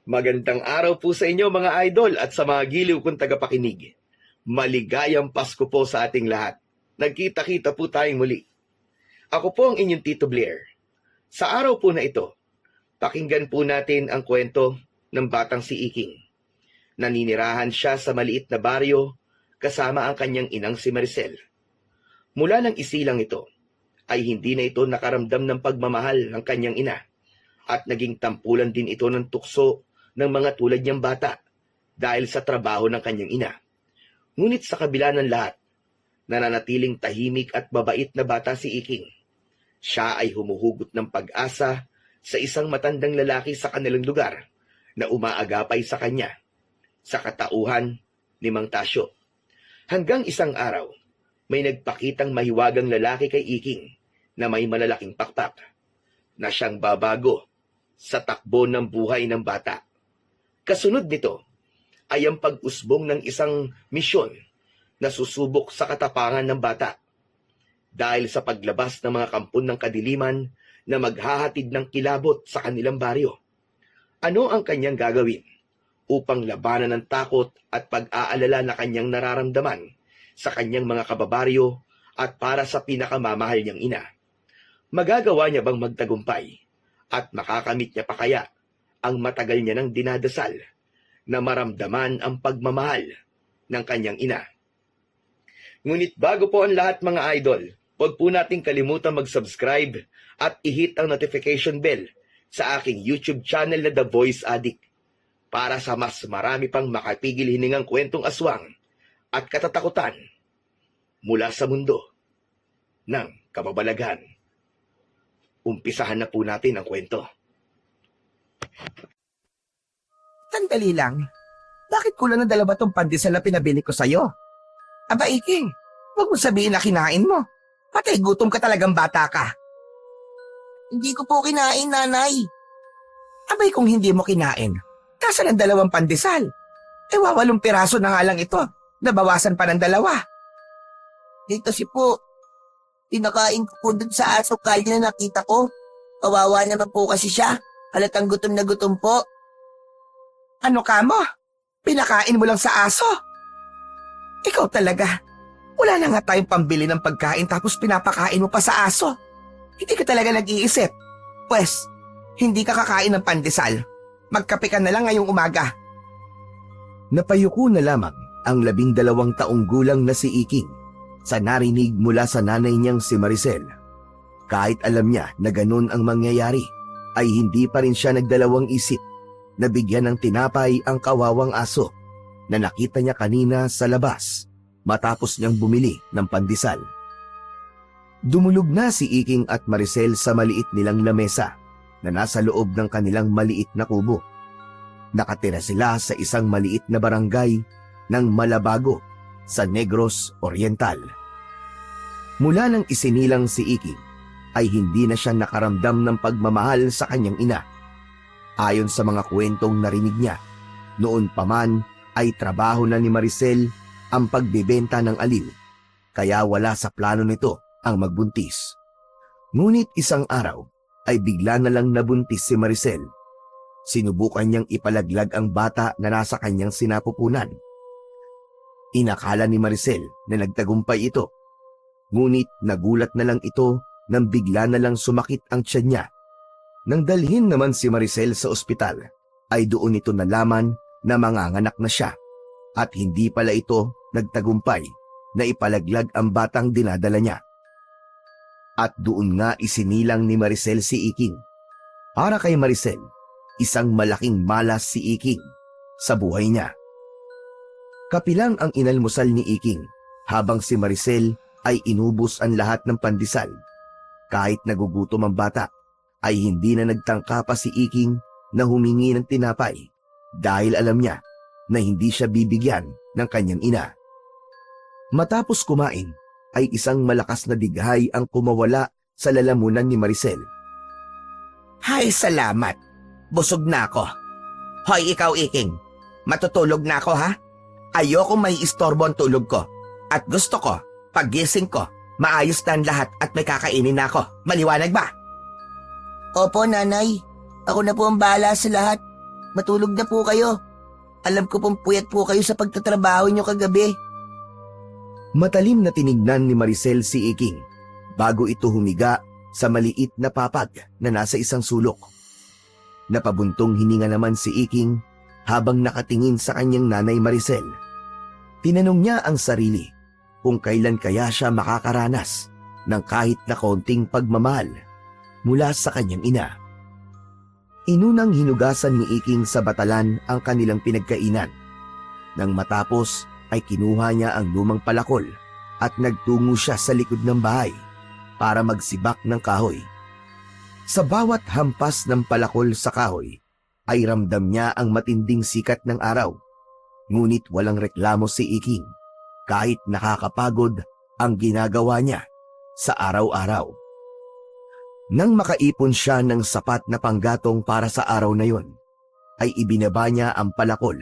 Magandang araw po sa inyo mga idol at sa mga giliw kong tagapakinig. Maligayang Pasko po sa ating lahat. Nagkita-kita po tayong muli. Ako po ang inyong Tito Blair. Sa araw po na ito, pakinggan po natin ang kwento ng batang si Iking. Naninirahan siya sa maliit na baryo kasama ang kanyang inang si Maricel. Mula ng isilang ito, ay hindi na ito nakaramdam ng pagmamahal ng kanyang ina at naging tampulan din ito ng tukso ng mga tulad niyang bata dahil sa trabaho ng kanyang ina. Ngunit sa kabila ng lahat, nananatiling tahimik at babait na bata si Iking. Siya ay humuhugot ng pag-asa sa isang matandang lalaki sa kanilang lugar na umaagapay sa kanya, sa katauhan ni Mang Tasyo. Hanggang isang araw, may nagpakitang mahiwagang lalaki kay Iking na may malalaking pakpak na siyang babago sa takbo ng buhay ng bata. Kasunod nito ay ang pag-usbong ng isang misyon na susubok sa katapangan ng bata dahil sa paglabas ng mga kampon ng kadiliman na maghahatid ng kilabot sa kanilang baryo. Ano ang kanyang gagawin upang labanan ng takot at pag-aalala na kanyang nararamdaman sa kanyang mga kababaryo at para sa pinakamamahal niyang ina? Magagawa niya bang magtagumpay at makakamit niya pa kaya ang matagal niya nang dinadasal na maramdaman ang pagmamahal ng kanyang ina? Ngunit bago po ang lahat mga idol, huwag po nating kalimutan mag-subscribe at i-hit ang notification bell sa aking YouTube channel na The Voice Addict para sa mas marami pang makapigil hiningang kwentong aswang at katatakutan mula sa mundo ng kababalaghan. Umpisahan na po natin ang kwento. Sandali lang. Bakit kulang ng dalawa tong pandesal na pinabili ko sa'yo? Aba, Iking, huwag mo sabihin na kinain mo. Patay, gutom ka talagang bata ka. Hindi ko po kinain, nanay. Abay, kung hindi mo kinain, kasan ang dalawang pandesal? 8 piraso na nga lang ito. Nabawasan pa ng 2. Dito si po. Tinakain ko po dun sa aso kalye na nakita ko. Kawawa naman po kasi siya. Halatang gutom na gutom po. Ano ka mo? Pinakain mo lang sa aso? Ikaw talaga. Wala na nga tayong pambili ng pagkain tapos pinapakain mo pa sa aso. Hindi ka talaga nag-iisip. Pwes, hindi ka kakain ng pandesal. Magkape ka na lang ngayong umaga. Napayuko na lamang ang 12 taong gulang na si Iking sa narinig mula sa nanay niyang si Maricel. Kahit alam niya na ganun ang mangyayari, ay hindi pa rin siya nagdalawang isip na bigyan ng tinapay ang kawawang aso na nakita niya kanina sa labas matapos niyang bumili ng pandesal. Dumulog na si Iking at Maricel sa maliit nilang lamesa na nasa loob ng kanilang maliit na kubo. Nakatira sila sa isang maliit na barangay ng Malabago sa Negros Oriental. Mula nang isinilang si Iking, ay hindi na siya nakaramdam ng pagmamahal sa kanyang ina. Ayon sa mga kwentong narinig niya, noon pa man ay trabaho na ni Maricel ang pagbebenta ng aliw, kaya wala sa plano nito ang magbuntis. Ngunit isang araw ay bigla na lang nabuntis si Maricel. Sinubukan niyang ipalaglag ang bata na nasa kanyang sinapupunan. Inakala ni Maricel na nagtagumpay ito, ngunit nagulat na lang ito nang bigla na lang sumakit ang tiyan niya. Nang dalhin naman si Maricel sa ospital, ay doon ito nalaman na manganganak na siya at hindi pala ito nagtagumpay na ipalaglag ang batang dinadala niya. At doon nga isinilang ni Maricel si Iking. Para kay Maricel, isang malaking malas si Iking sa buhay niya. Kapilang ang inalmusal ni Iking habang si Maricel ay inubos ang lahat ng pandesal. Kahit nagugutom ang bata, ay hindi na nagtangka pa si Iking na humingi ng tinapay dahil alam niya na hindi siya bibigyan ng kanyang ina. Matapos kumain, ay isang malakas na dighay ang kumawala sa lalamunan ni Maricel. Hay, salamat. Busog na ako. Hoy, ikaw, Iking. Matutulog na ako, ha? Ayokong may istorbo ang tulog ko. At gusto ko, paggising ko, maayos na ang lahat at may kakainin na ako. Maliwanag ba? Opo, nanay. Ako na po ang bahala sa lahat. Matulog na po kayo. Alam ko pong puyat po kayo sa pagtatrabaho nyo kagabi. Matalim na tinignan ni Maricel si Iking bago ito humiga sa maliit na papag na nasa isang sulok. Napabuntong hininga naman si Iking habang nakatingin sa kanyang nanay Maricel. Tinanong niya ang sarili kung kailan kaya siya makakaranas ng kahit na konting pagmamahal mula sa kanyang ina. Inunang hinugasan ni Iking sa batalan ang kanilang pinagkainan. Nang matapos ay kinuha niya ang lumang palakol at nagtungo siya sa likod ng bahay para magsibak ng kahoy. Sa bawat hampas ng palakol sa kahoy ay ramdam niya ang matinding sikat ng araw. Ngunit walang reklamo si Iking kahit nakakapagod ang ginagawa niya sa araw-araw. Nang makaipon siya ng sapat na panggatong para sa araw na yon, ay ibinaba niya ang palakol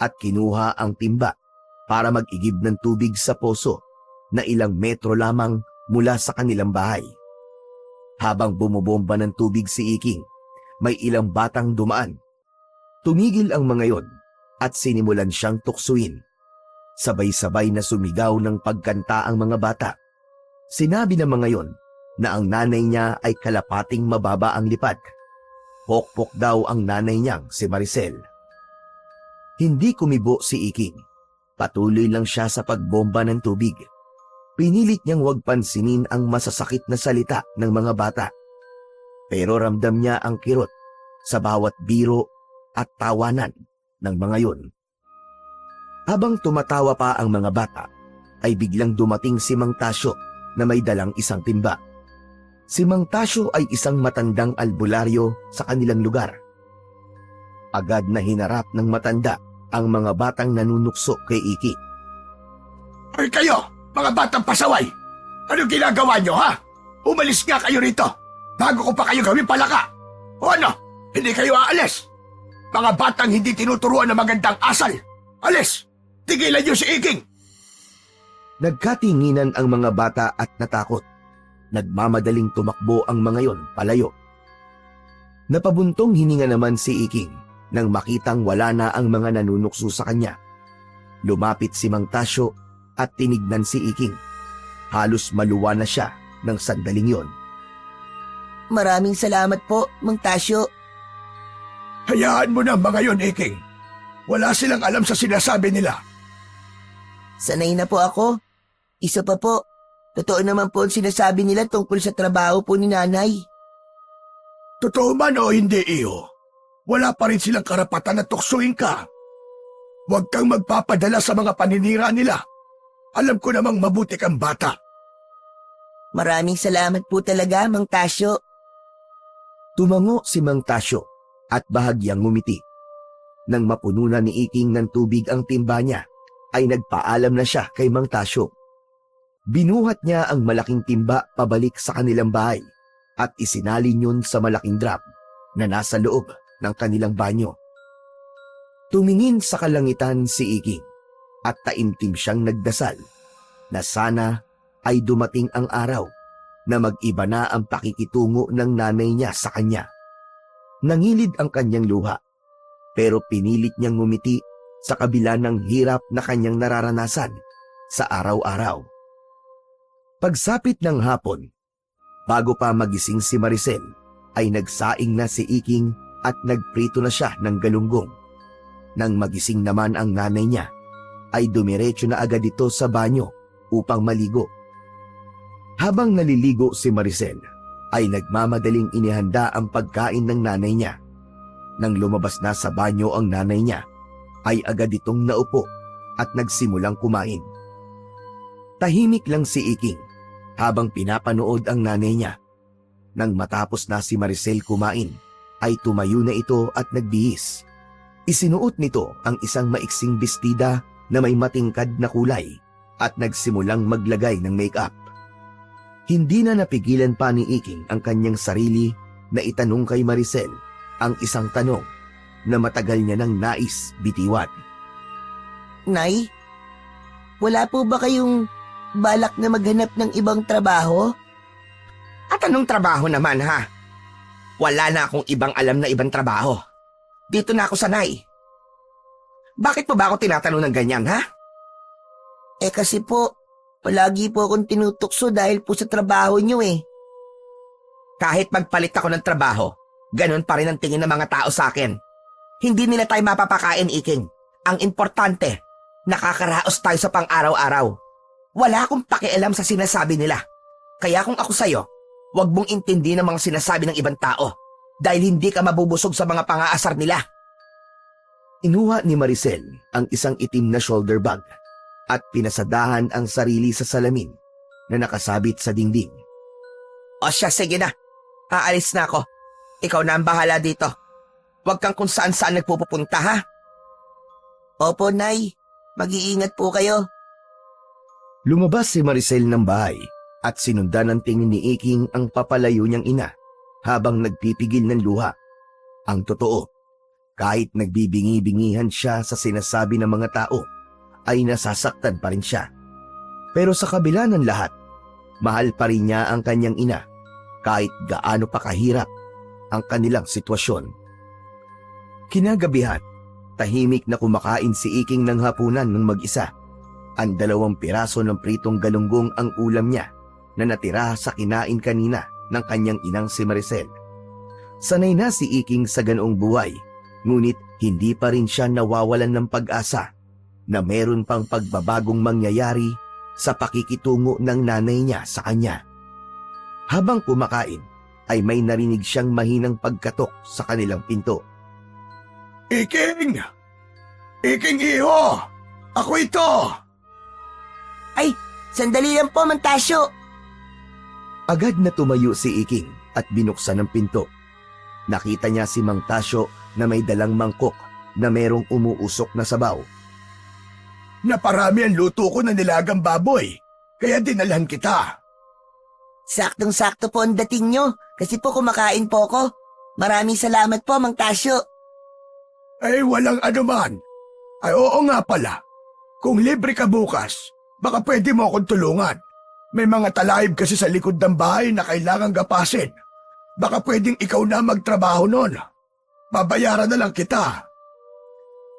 at kinuha ang timba para mag-igib ng tubig sa poso na ilang metro lamang mula sa kanilang bahay. Habang bumubomba ng tubig si Iking, may ilang batang dumaan. Tumigil ang mga yon at sinimulan siyang tuksuin. Sabay-sabay na sumigaw ng pagkanta ang mga bata. Sinabi ng mga yon na ang nanay niya ay kalapating mababa ang lipad. Pokpok daw ang nanay niyang si Maricel. Hindi kumibo si Iking. Patuloy lang siya sa pagbomba ng tubig. Pinilit niyang huwag pansinin ang masasakit na salita ng mga bata. Pero ramdam niya ang kirot sa bawat biro at tawanan ng mga yon. Habang tumatawa pa ang mga bata, ay biglang dumating si Mang Tasyo na may dalang isang timba. Si Mang Tasyo ay isang matandang albularyo sa kanilang lugar. Agad na hinarap ng matanda ang mga batang nanunukso kay Iki. Ay kayo, mga batang pasaway! Ano ginagawa nyo, ha? Umalis nga kayo rito bago ko pa kayo gawin palaka! O ano, hindi kayo aalis? Mga batang hindi tinuturuan ng magandang asal! Alis! Tigilan nyo si Iking! Nagkatinginan ang mga bata at natakot. Nagmamadaling tumakbo ang mga yon palayo. Napabuntong hininga naman si Iking nang makitang wala na ang mga nanunukso sa kanya. Lumapit si Mang Tasyo at tinignan si Iking. Halos maluwa na siya ng sandaling yon. Maraming salamat po, Mang Tasyo. Hayaan mo na mga yon, Iking. Wala silang alam sa sinasabi nila. Sanay na po ako. Isa pa po, totoo naman po ang sinasabi nila tungkol sa trabaho po ni nanay. Totoo man o hindi, iyo, wala pa rin silang karapatan na tuksuin ka. Huwag kang magpapadala sa mga paninira nila. Alam ko namang mabuti kang bata. Maraming salamat po talaga, Mang Tasyo. Tumango si Mang Tasyo at bahagyang ngumiti. Nang mapuno na ni Iking ng tubig ang timba niya, ay nagpaalam na siya kay Mang Tasyo. Binuhat niya ang malaking timba pabalik sa kanilang bahay at isinalin yun sa malaking drum na nasa loob ng kanilang banyo. Tumingin sa kalangitan si Iking at taimtim siyang nagdasal na sana ay dumating ang araw na mag-iba na ang pakikitungo ng nanay niya sa kanya. Nangilid ang kanyang luha pero pinilit niyang ngumiti sa kabila ng hirap na kanyang nararanasan sa araw-araw. Pagsapit ng hapon, bago pa magising si Maricel, ay nagsaing na si Iking at nagprito na siya ng galunggong. Nang magising naman ang nanay niya, ay dumiretso na agad ito sa banyo upang maligo. Habang naliligo si Maricel, ay nagmamadaling inihanda ang pagkain ng nanay niya. Nang lumabas na sa banyo ang nanay niya, ay agad itong naupo at nagsimulang kumain. Tahimik lang si Iking habang pinapanood ang nanay niya. Nang matapos na si Maricel kumain, ay tumayo na ito at nagbihis. Isinuot nito ang isang maiksing bestida na may matingkad na kulay at nagsimulang maglagay ng make-up. Hindi na napigilan pa ni Iking ang kanyang sarili na itanong kay Maricel ang isang tanong na matagal niya nang nais bitiwan. Nay, wala po ba kayong balak na maghanap ng ibang trabaho? At anong trabaho naman, ha? Wala na akong ibang alam na ibang trabaho. Dito na ako sanay. Bakit mo ba ako tinatanong ng ganyan, ha? Kasi po, palagi po akong tinutukso dahil po sa trabaho niyo eh. Kahit magpalit ako ng trabaho, ganun pa rin ang tingin ng mga tao sa akin. Hindi nila tayo mapapakain, Iking. Ang importante, nakakaraos tayo sa pang-araw-araw. Wala akong pakialam sa sinasabi nila. Kaya kung ako sa'yo, huwag mong intindi ng mga sinasabi ng ibang tao dahil hindi ka mabubusog sa mga pang-aasar nila. Inuha ni Maricel ang isang itim na shoulder bag at pinasadahan ang sarili sa salamin na nakasabit sa dingding. O siya, sige na. Aalis na ako. Ikaw na ang bahala dito. Huwag kang kung saan-saan nagpupunta, ha? Opo, Nay. Mag-iingat po kayo. Lumabas si Maricel ng bahay at sinundan ng tingin ni Iking ang papalayo niyang ina habang nagpipigil ng luha. Ang totoo, kahit nagbibingi-bingihan siya sa sinasabi ng mga tao, ay nasasaktan pa rin siya. Pero sa kabila ng lahat, mahal pa rin niya ang kanyang ina kahit gaano pa kahirap ang kanilang sitwasyon. Kinagabihan, tahimik na kumakain si Iking ng hapunan ng mag-isa. Ang 2 piraso ng pritong galunggong ang ulam niya na natira sa kinain kanina ng kanyang inang si Maricel. Sanay na si Iking sa ganoong buhay, ngunit hindi pa rin siya nawawalan ng pag-asa na meron pang pagbabagong mangyayari sa pakikitungo ng nanay niya sa kanya. Habang kumakain, ay may narinig siyang mahinang pagkatok sa kanilang pinto. Iking! Iking, iho! Ako ito! Ay, sandali lang po, Mantasyo. Agad na tumayo si Iking at binuksan ang pinto. Nakita niya si Mang Tasyo na may dalang mangkok na merong umuusok na sabaw. Naparami ang luto ko ng nilagang baboy, kaya dinalhan kita. Saktong-sakto po ang dating nyo kasi po kumakain po ko. Maraming salamat po, Mang Tasyo. Ay, walang anuman. Ay, oo nga pala. Kung libre ka bukas, baka pwede mo akong tulungan. May mga talahib kasi sa likod ng bahay na kailangang gapasin. Baka pwedeng ikaw na magtrabaho nun. Babayaran na lang kita.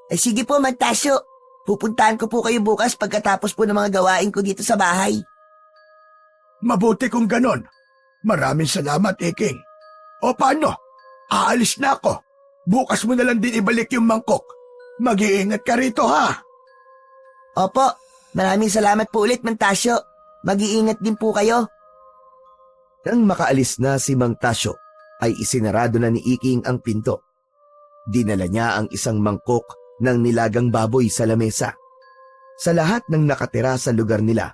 Ay sige po, Mang Tasyo. Pupuntahan ko po kayo bukas pagkatapos po ng mga gawain ko dito sa bahay. Mabuti kung ganon. Maraming salamat, Iking. O paano? Aalis na ako. Bukas mo na lang din ibalik yung mangkok. Mag-iingat ka rito, ha? Opo, maraming salamat po ulit, Mang Tasyo. Mag-iingat din po kayo. Nang makaalis na si Mang Tasyo, ay isinarado na ni Iking ang pinto. Dinala niya ang isang mangkok ng nilagang baboy sa lamesa. Sa lahat ng nakatira sa lugar nila,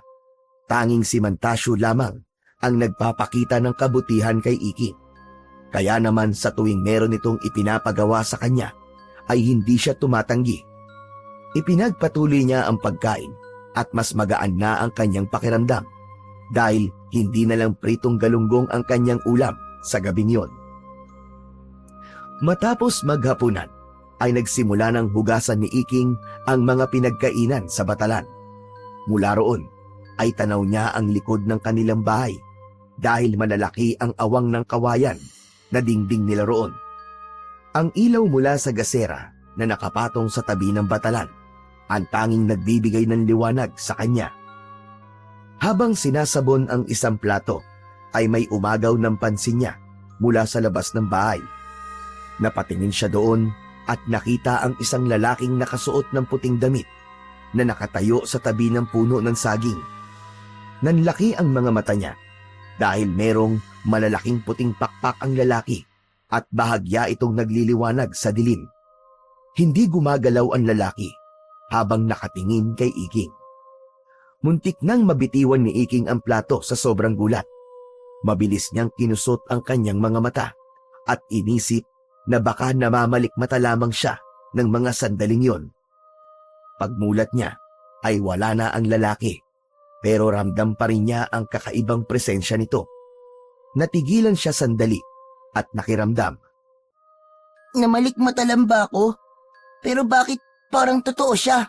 tanging si Mang Tasyo lamang ang nagpapakita ng kabutihan kay Iking. Kaya naman sa tuwing meron itong ipinapagawa sa kanya, ay hindi siya tumatanggi. Ipinagpatuloy niya ang pagkain at mas magaan na ang kanyang pakiramdam dahil hindi na lang pritong galunggong ang kanyang ulam sa gabing yon. Matapos maghapunan, ay nagsimula ng hugasan ni Iking ang mga pinagkainan sa batalan. Mula roon, ay tanaw niya ang likod ng kanilang bahay dahil malalaki ang awang ng kawayan na dingding nila roon. Ang ilaw mula sa gasera na nakapatong sa tabi ng batalan, ang tanging nagbibigay ng liwanag sa kanya. Habang sinasabon ang isang plato, ay may umagaw ng pansin niya mula sa labas ng bahay. Napatingin siya doon at nakita ang isang lalaking nakasuot ng puting damit na nakatayo sa tabi ng puno ng saging. Nanlaki ang mga mata niya dahil merong malalaking puting pakpak ang lalaki at bahagya itong nagliliwanag sa dilim. Hindi gumagalaw ang lalaki habang nakatingin kay Iking. Muntik nang mabitiwan ni Iking ang plato sa sobrang gulat. Mabilis niyang kinusot ang kanyang mga mata at inisip na baka namamalikmata lamang siya ng mga sandaling yon. Pagmulat niya ay wala na ang lalaki, pero ramdam pa rin niya ang kakaibang presensya nito. Natigilan siya sandali at nakiramdam. Namalikmata lang ba ako? Pero bakit parang totoo siya?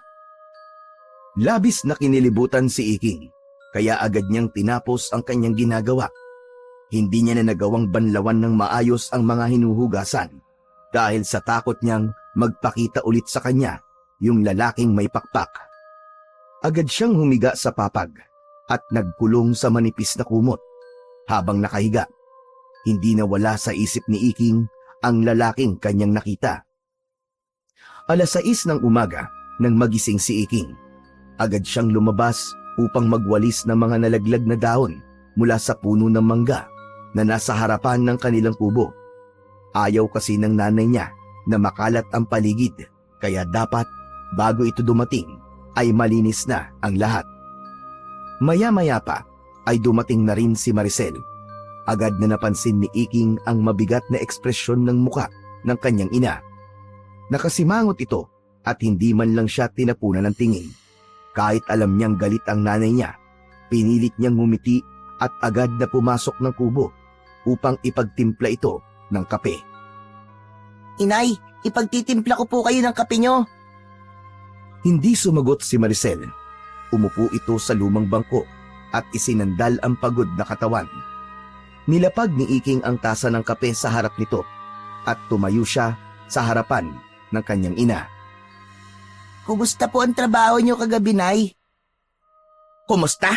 Labis na kinilibutan si Iking, kaya agad niyang tinapos ang kanyang ginagawa. Hindi niya na nagawang banlawan ng maayos ang mga hinuhugasan dahil sa takot niyang magpakita ulit sa kanya yung lalaking may pakpak. Agad siyang humiga sa papag at nagkulong sa manipis na kumot. Habang nakahiga, hindi nawala sa isip ni Iking ang lalaking kanyang nakita. 6:00 ng umaga nang magising si Iking. Agad siyang lumabas upang magwalis ng mga nalaglag na dahon mula sa puno ng mangga na nasa harapan ng kanilang kubo. Ayaw kasi ng nanay niya na makalat ang paligid, kaya dapat bago ito dumating ay malinis na ang lahat. Maya-maya pa ay dumating na rin si Maricel. Agad na napansin ni Iking ang mabigat na ekspresyon ng muka ng kanyang ina. Nakasimangot ito at hindi man lang siya tinapunan ng tingin. Kahit alam niyang galit ang nanay niya, pinilit niyang ngumiti at agad na pumasok ng kubo upang ipagtimpla ito ng kape. Inay, ipagtitimpla ko po kayo ng kape nyo. Hindi sumagot si Maricel. Umupo ito sa lumang bangko at isinandal ang pagod na katawan. Nilapag ni Iking ang tasa ng kape sa harap nito at tumayo siya sa harapan ng kanyang ina. Kumusta po ang trabaho nyo kagabi, Nay? Kumusta?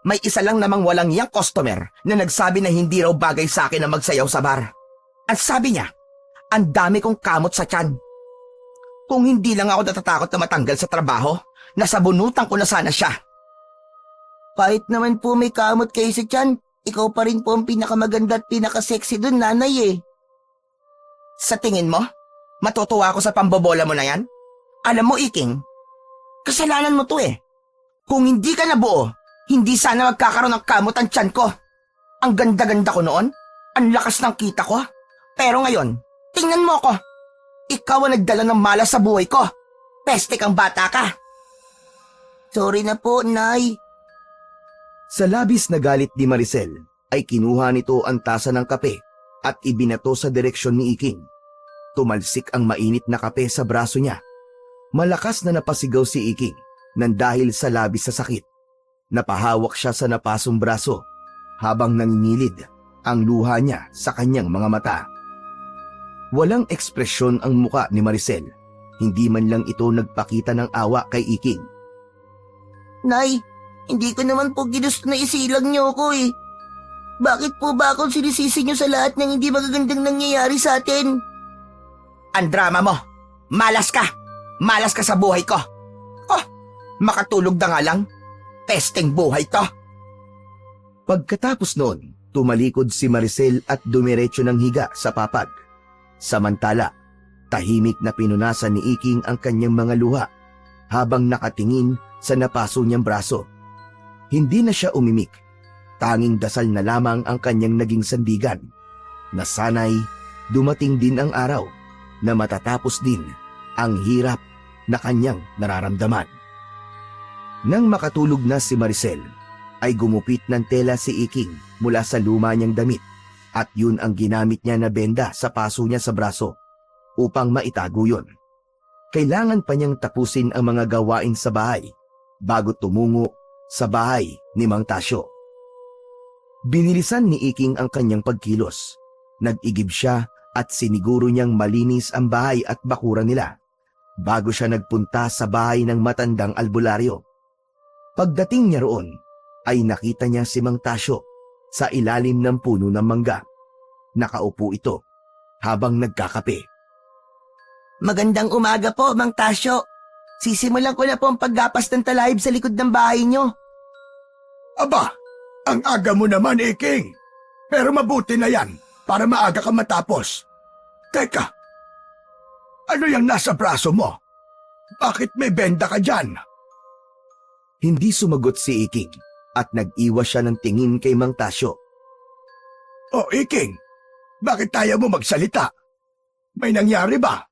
May isa lang namang walang yang customer na nagsabi na hindi raw bagay sa akin na magsayaw sa bar. At sabi niya, ang dami kong kamot sa tiyan. Kung hindi lang ako natatakot na matanggal sa trabaho, nasabunutan ko na sana siya. Kahit naman po may kamot kayo sa tiyan, ikaw pa rin po ang pinakamaganda at pinakasexy dun, nanay eh. Sa tingin mo, matutuwa ako sa pambobola mo na yan? Alam mo, Iking, kasalanan mo to eh. Kung hindi ka nabuo, hindi sana magkakaroon ng kamot ang tiyan ko. Ang ganda-ganda ko noon, ang lakas ng kita ko. Pero ngayon, tingnan mo ko. Ikaw ang nagdala ng malas sa buhay ko. Peste kang bata ka. Sorry na po, Nay. Sa labis na galit ni Maricel, ay kinuha nito ang tasa ng kape at ibinato sa direksyon ni Iking. Tumalsik ang mainit na kape sa braso niya. Malakas na napasigaw si Iking nang dahil sa labis sa sakit. Napahawak siya sa napasong braso habang nangingilid ang luha niya sa kanyang mga mata. Walang ekspresyon ang muka ni Maricel. Hindi man lang ito nagpakita ng awa kay Iking. Nay, hindi ko naman po ginusto na isilang niyo ako eh. Bakit po ba akong sinisisi niyo sa lahat ng hindi magagandang nangyayari sa atin? Ang drama mo! Malas ka! Malas ka sa buhay ko! Oh, makatulog na nga lang. Pesteng buhay to! Pagkatapos noon, tumalikod si Maricel at dumiretso ng higa sa papag. Samantala, tahimik na pinunasan ni Iking ang kanyang mga luha habang nakatingin sa napaso niyang braso. Hindi na siya umimik. Tanging dasal na lamang ang kanyang naging sandigan. Na sana'y dumating din ang araw na matatapos din ang hirap na kanyang nararamdaman. Nang makatulog na si Maricel, ay gumupit ng tela si Iking mula sa luma niyang damit at yun ang ginamit niya na benda sa paso niya sa braso upang maitago yun. Kailangan pa niyang tapusin ang mga gawain sa bahay bago tumungo sa bahay ni Mang Tasyo. Binilisan ni Iking ang kanyang pagkilos. Nag-igib siya at siniguro niyang malinis ang bahay at bakuran nila bago siya nagpunta sa bahay ng matandang albularyo. Pagdating niya roon, ay nakita niya si Mang Tasyo sa ilalim ng puno ng mangga. Nakaupo ito habang nagkakape. Magandang umaga po, Mang Tasyo. Sisimulan ko na po ang paggapas ng talahib sa likod ng bahay niyo. Aba, ang aga mo naman, Iking. Pero mabuti na yan para maaga ka matapos. Teka, ano yung nasa braso mo? Bakit may benda ka dyan? Hindi sumagot si Iking at nag-iwas siya ng tingin kay Mang Tasyo. O Iking, bakit tayo mo magsalita? May nangyari ba?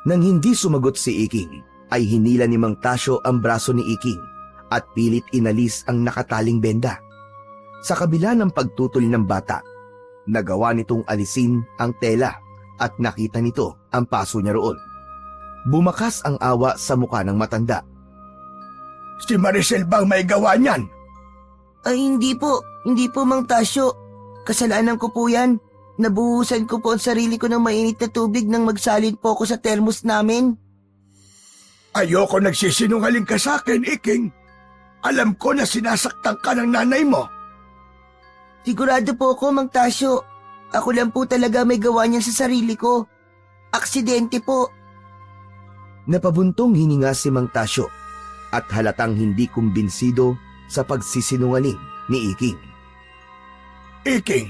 Nang hindi sumagot si Iking, ay hinila ni Mang Tasyo ang braso ni Iking at pilit inalis ang nakataling benda. Sa kabila ng pagtutol ng bata, nagawa nitong alisin ang tela at nakita nito ang paso niya roon. Bumakas ang awa sa mukha ng matanda. Si Maricel bang may gawa niyan? Ay hindi po, Mang Tasyo. Kasalanan ko po yan. Nabuhusan ko po ang sarili ko ng mainit na tubig nang magsalin po ako sa thermos namin. Ayoko nagsisinungaling ka sa akin, Iking. Alam ko na sinasaktan ka ng nanay mo. Sigurado po ako, Mang Tasyo. Ako lang po talaga may gawa niyan sa sarili ko. Aksidente po. Napabuntong hininga si Mang Tasyo at halatang hindi kumbinsido sa pagsisinungaling ni Iking. Iking,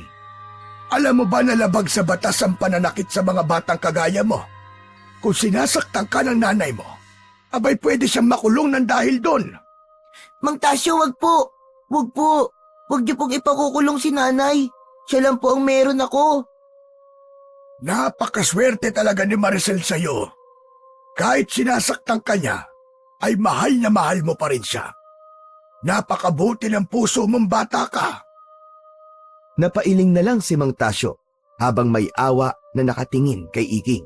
alam mo ba na labag sa batas ang pananakit sa mga batang kagaya mo? Kung sinasaktan ka ng nanay mo, abay pwede siyang makulong ng dahil doon. Mang Tasyo, wag po. Wag po. Wag niyo pong ipakukulong si nanay. Siya lang po ang meron ako. Napakaswerte talaga ni Maricel sa'yo. Kahit sinasaktan ka niya, ay mahal na mahal mo pa rin siya. Napakabuti ng puso mong bata ka. Napailing na lang si Mang Tasyo habang may awa na nakatingin kay Iking.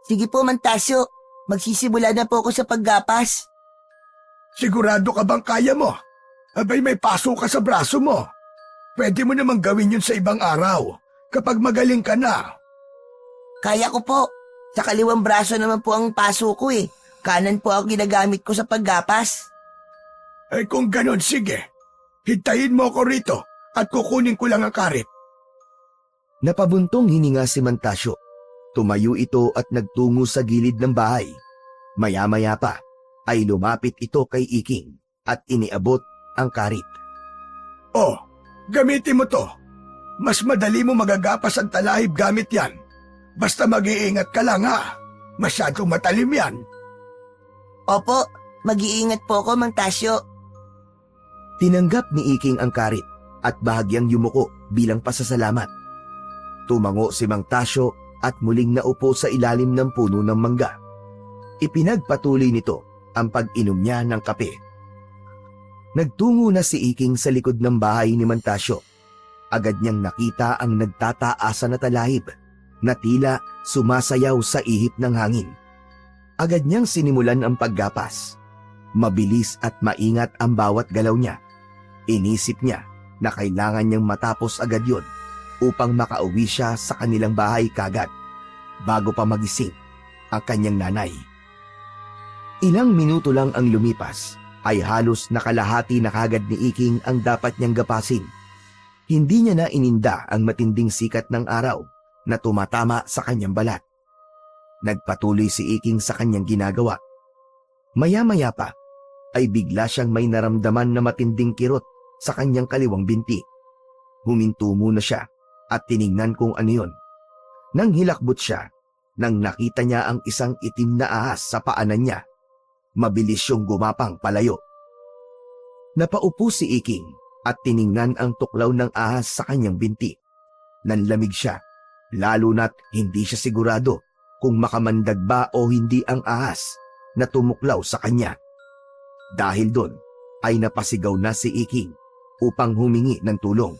Sige po, Mang Tasyo. Magsisimula na po ako sa paggapas. Sigurado ka bang kaya mo? Abay may paso ka sa braso mo. Pwede mo namang gawin yun sa ibang araw kapag magaling ka na. Kaya ko po. Sa kaliwang braso naman po ang paso ko eh. Kanan po ang ginagamit ko sa paggapas. Ay kung ganon, sige. Hintayin mo ako rito at kukunin ko lang ang karit. Napabuntong hininga si Mang Tasyo. Tumayo ito at nagtungo sa gilid ng bahay. Maya-maya pa ay lumapit ito kay Iking at iniabot ang karit. Oh, gamitin mo to. Mas madali mo magagapas ang talahib gamit yan. Basta mag-iingat ka lang ha. Masyadong matalim yan. Opo, mag-iingat po ako, Mang Tasyo. Tinanggap ni Iking ang karit at bahagyang yumuko bilang pasasalamat. Tumango si Mang Tasyo at muling naupo sa ilalim ng puno ng mangga. Ipinagpatuloy nito ang pag-inom niya ng kape. Nagtungo na si Iking sa likod ng bahay ni Mang Tasyo. Agad niyang nakita ang nagtataasa na talahib na tila sumasayaw sa ihip ng hangin. Agad niyang sinimulan ang paggapas. Mabilis at maingat ang bawat galaw niya. Inisip niya na kailangan niyang matapos agad yon upang makauwi siya sa kanilang bahay kagad bago pa magising ang kanyang nanay. Ilang minuto lang ang lumipas ay halos nakalahati na kagad ni Iking ang dapat niyang gapasin. Hindi niya na ininda ang matinding sikat ng araw na tumatama sa kanyang balat. Nagpatuloy si Iking sa kanyang ginagawa. Maya-maya pa ay bigla siyang may naramdaman na matinding kirot sa kanyang kaliwang binti. Huminto muna siya at tiningnan kung ano yun. Nang hilakbot siya, nang nakita niya ang isang itim na ahas sa paanan niya, mabilis siyang gumapang palayo. Napaupo si Iking at tiningnan ang tuklaw ng ahas sa kanyang binti. Nanlamig siya, lalo na't hindi siya sigurado kung makamandag ba o hindi ang ahas na tumuklaw sa kanya. Dahil doon ay napasigaw na si Iking upang humingi ng tulong.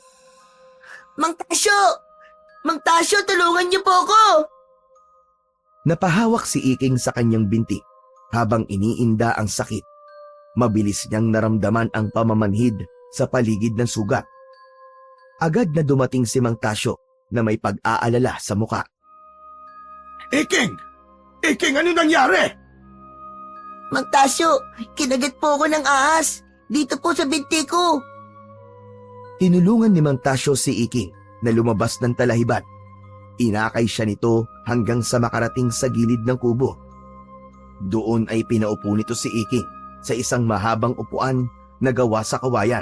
Mang Tasyo! Mang Tasyo, tulungan niyo po ako! Napahawak si Iking sa kanyang binti habang iniinda ang sakit. Mabilis niyang naramdaman ang pamamanhid sa paligid ng sugat. Agad na dumating si Mang Tasyo na may pag-aalala sa muka. Iking! Iking, ano nangyari? Mang Tasyo, kinagat po ako ng ahas. Dito po sa binti ko. Tinulungan ni Mang Tasyo si Iking na lumabas ng talahiban. Inakay siya nito hanggang sa makarating sa gilid ng kubo. Doon ay pinaupo nito si Iking sa isang mahabang upuan na gawa sa kawayan.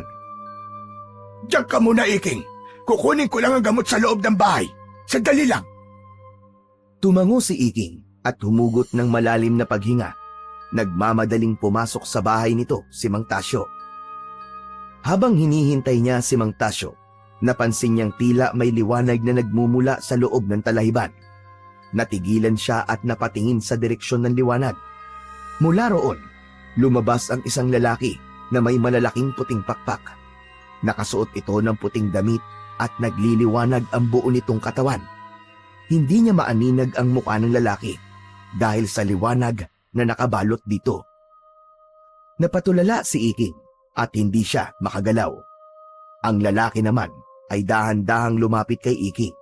Diyan ka muna, Iking. Kukunin ko lang ang gamot sa loob ng bahay. Sandali lang. Tumango si Iking at humugot ng malalim na paghinga. Nagmamadaling pumasok sa bahay nito si Mang Tasyo. Habang hinihintay niya si Mang Tasyo, napansin niyang tila may liwanag na nagmumula sa loob ng talahiban. Natigilan siya at napatingin sa direksyon ng liwanag. Mula roon, lumabas ang isang lalaki na may malalaking puting pakpak. Nakasuot ito ng puting damit at nagliliwanag ang buo nitong katawan. Hindi niya maaninag ang mukha ng lalaki dahil sa liwanag na nakabalot dito. Napatulala si Iking at hindi siya makagalaw. Ang lalaki naman ay dahan-dahang lumapit kay Iking.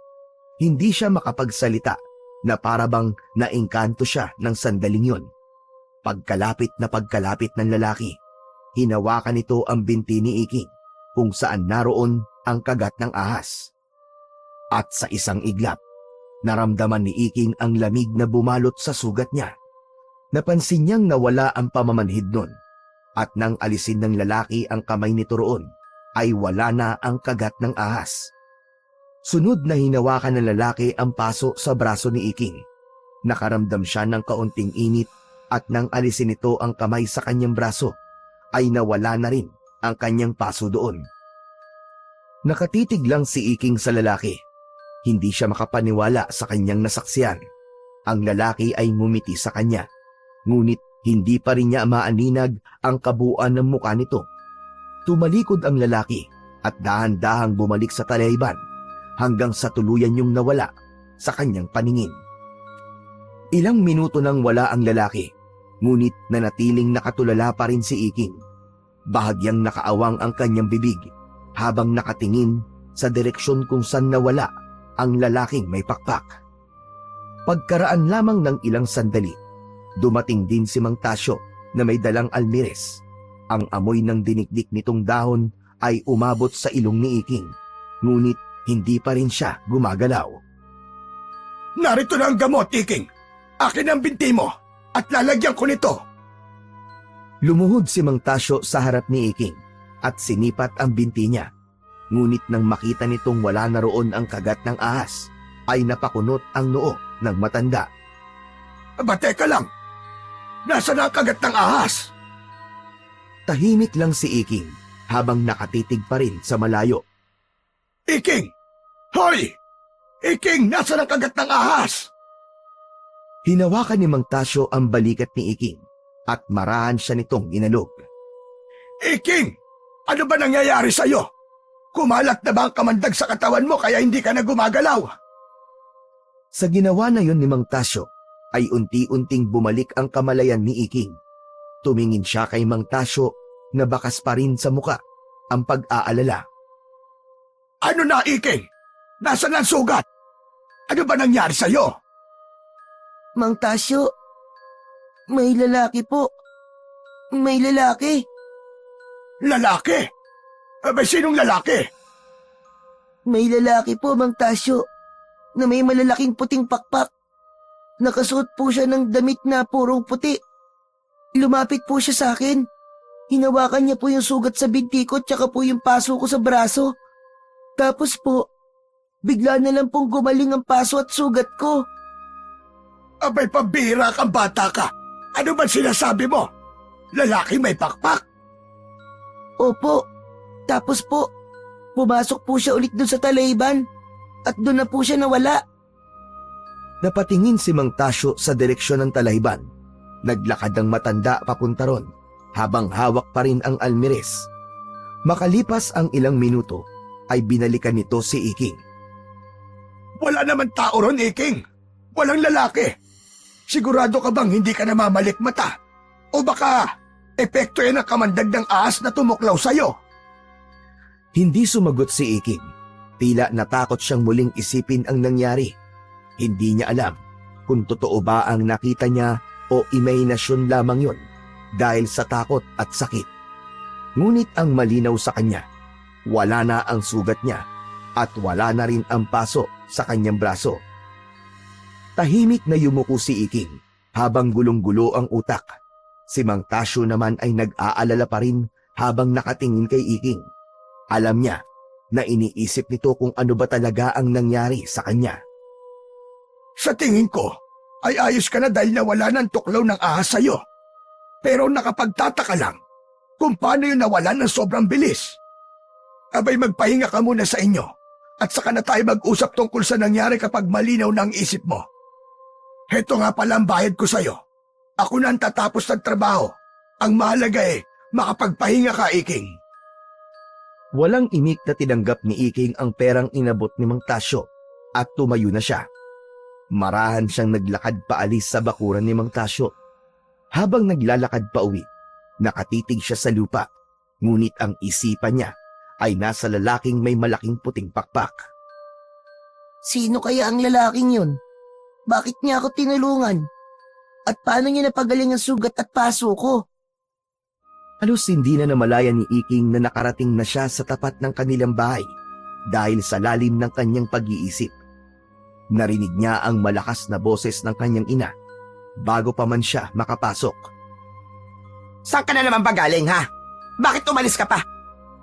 Hindi siya makapagsalita na parabang naengkanto siya ng sandaling yon. Pagkalapit ng lalaki, hinawakan nito ang binti ni Iking kung saan naroon ang kagat ng ahas. At sa isang iglap, naramdaman ni Iking ang lamig na bumalot sa sugat niya. Napansin niyang nawala ang pamamanhid nun, at nang alisin ng lalaki ang kamay nito roon, ay wala na ang kagat ng ahas. Sunod na hinawakan ng lalaki ang paso sa braso ni Iking. Nakaramdam siya ng kaunting init at nang alisin nito ang kamay sa kanyang braso, ay nawala na rin ang kanyang paso doon. Nakatitig lang si Iking sa lalaki. Hindi siya makapaniwala sa kanyang nasaksiyan. Ang lalaki ay ngumiti sa kanya, ngunit hindi pa rin niya maaninag ang kabuuan ng mukha nito. Tumalikod ang lalaki at dahan-dahang bumalik sa talayban hanggang sa tuluyan yung nawala sa kanyang paningin. Ilang minuto nang wala ang lalaki, ngunit nanatiling nakatulala pa rin si Iking. Bahagyang nakaawang ang kanyang bibig habang nakatingin sa direksyon kung saan nawala ang lalaking may pakpak. Pagkaraan lamang ng ilang sandali, dumating din si Mang Tasyo na may dalang almires. Ang amoy ng dinikdik nitong dahon ay umabot sa ilong ni Iking, ngunit hindi pa rin siya gumagalaw. Narito na ang gamot, Iking. Akin ang binti mo at lalagyan ko nito. Lumuhod si Mang Tasyo sa harap ni Iking at sinipat ang binti niya. Ngunit nang makita nitong wala na roon ang kagat ng ahas, ay napakunot ang noo ng matanda. Aba, teka lang. Nasaan ang kagat ng ahas? Tahimik lang si Iking habang nakatitig pa rin sa malayo. Iking! Hoy! Iking, nasaan ang kagat ng ahas? Hinawakan ni Mang Tasyo ang balikat ni Iking at marahan siya nitong inalog. Iking! Ano ba nangyayari sa'yo? Kumalat na ba ang kamandag sa katawan mo kaya hindi ka na gumagalaw? Sa ginawa na yon ni Mang Tasyo, ay unti-unting bumalik ang kamalayan ni Iking. Tumingin siya kay Mang Tasyo na bakas pa rin sa muka ang pag-aalala. Ano na, Iking? Nasaan ang sugat? Ano ba nangyari sa'yo? Mang Tasyo, may lalaki po. May lalaki. Lalaki? Abay, sinong lalaki? May lalaki po, Mang Tasyo, na may malalaking puting pakpak. Nakasuot po siya ng damit na purong puti. Lumapit po siya sa akin. Hinawakan niya po yung sugat sa binti ko tsaka po yung paso ko sa braso. Tapos po, bigla na lang pong gumaling ang paso at sugat ko. Abay, pambihira kang bata ka. Ano ba sinasabi mo? Lalaki may pakpak? Opo. Tapos po, pumasok po siya ulit dun sa talayban at dun na po siya nawala. Napatingin si Mang Tasyo sa direksyon ng talayban. Naglakad ang matanda papunta ron habang hawak pa rin ang almires. Makalipas ang ilang minuto ay binalikan nito si Iking. Wala naman tao ron, Iking. Walang lalaki. Sigurado ka bang hindi ka namamalik mata? O baka epekto yan ang kamandag ng ahas na tumuklaw sa'yo? Hindi sumagot si Iking. Tila natakot siyang muling isipin ang nangyari. Hindi niya alam kung totoo ba ang nakita niya o imahinasyon lamang yon dahil sa takot at sakit. Ngunit ang malinaw sa kanya, wala na ang sugat niya at wala na rin ang paso sa kanyang braso. Tahimik na yumuko si Iking habang gulong-gulo ang utak. Si Mang Tasyo naman ay nag-aalala pa rin habang nakatingin kay Iking. Alam niya na iniisip nito kung ano ba talaga ang nangyari sa kanya. Sa tingin ko, ay ayos ka na dahil nawala ng tuklaw ng ahas sa'yo. Pero nakapagtataka lang kung paano yung nawalan ng sobrang bilis. Abay, magpahinga ka muna sa inyo at saka na tayo mag-usap tungkol sa nangyari kapag malinaw na ang isip mo. Heto nga pala ang bayad ko sa'yo. Ako na ang tatapos ng trabaho. Ang mahalaga makapagpahinga ka, Iking. Walang imik na tinanggap ni Iking ang perang inabot ni Mang Tasyo at tumayo na siya. Marahan siyang naglakad paalis sa bakuran ni Mang Tasyo. Habang naglalakad pa uwi, nakatitig siya sa lupa, ngunit ang isipan niya ay nasa lalaking may malaking puting pakpak. Sino kaya ang lalaking yun? Bakit niya ako tinulungan? At paano niya napagaling ang sugat at paso ko? Halos hindi na namalaya ni Iking na nakarating na siya sa tapat ng kanilang bahay dahil sa lalim ng kanyang pag-iisip. Narinig niya ang malakas na boses ng kanyang ina bago pa man siya makapasok. Saan ka na naman ba galing, ha? Bakit umalis ka pa?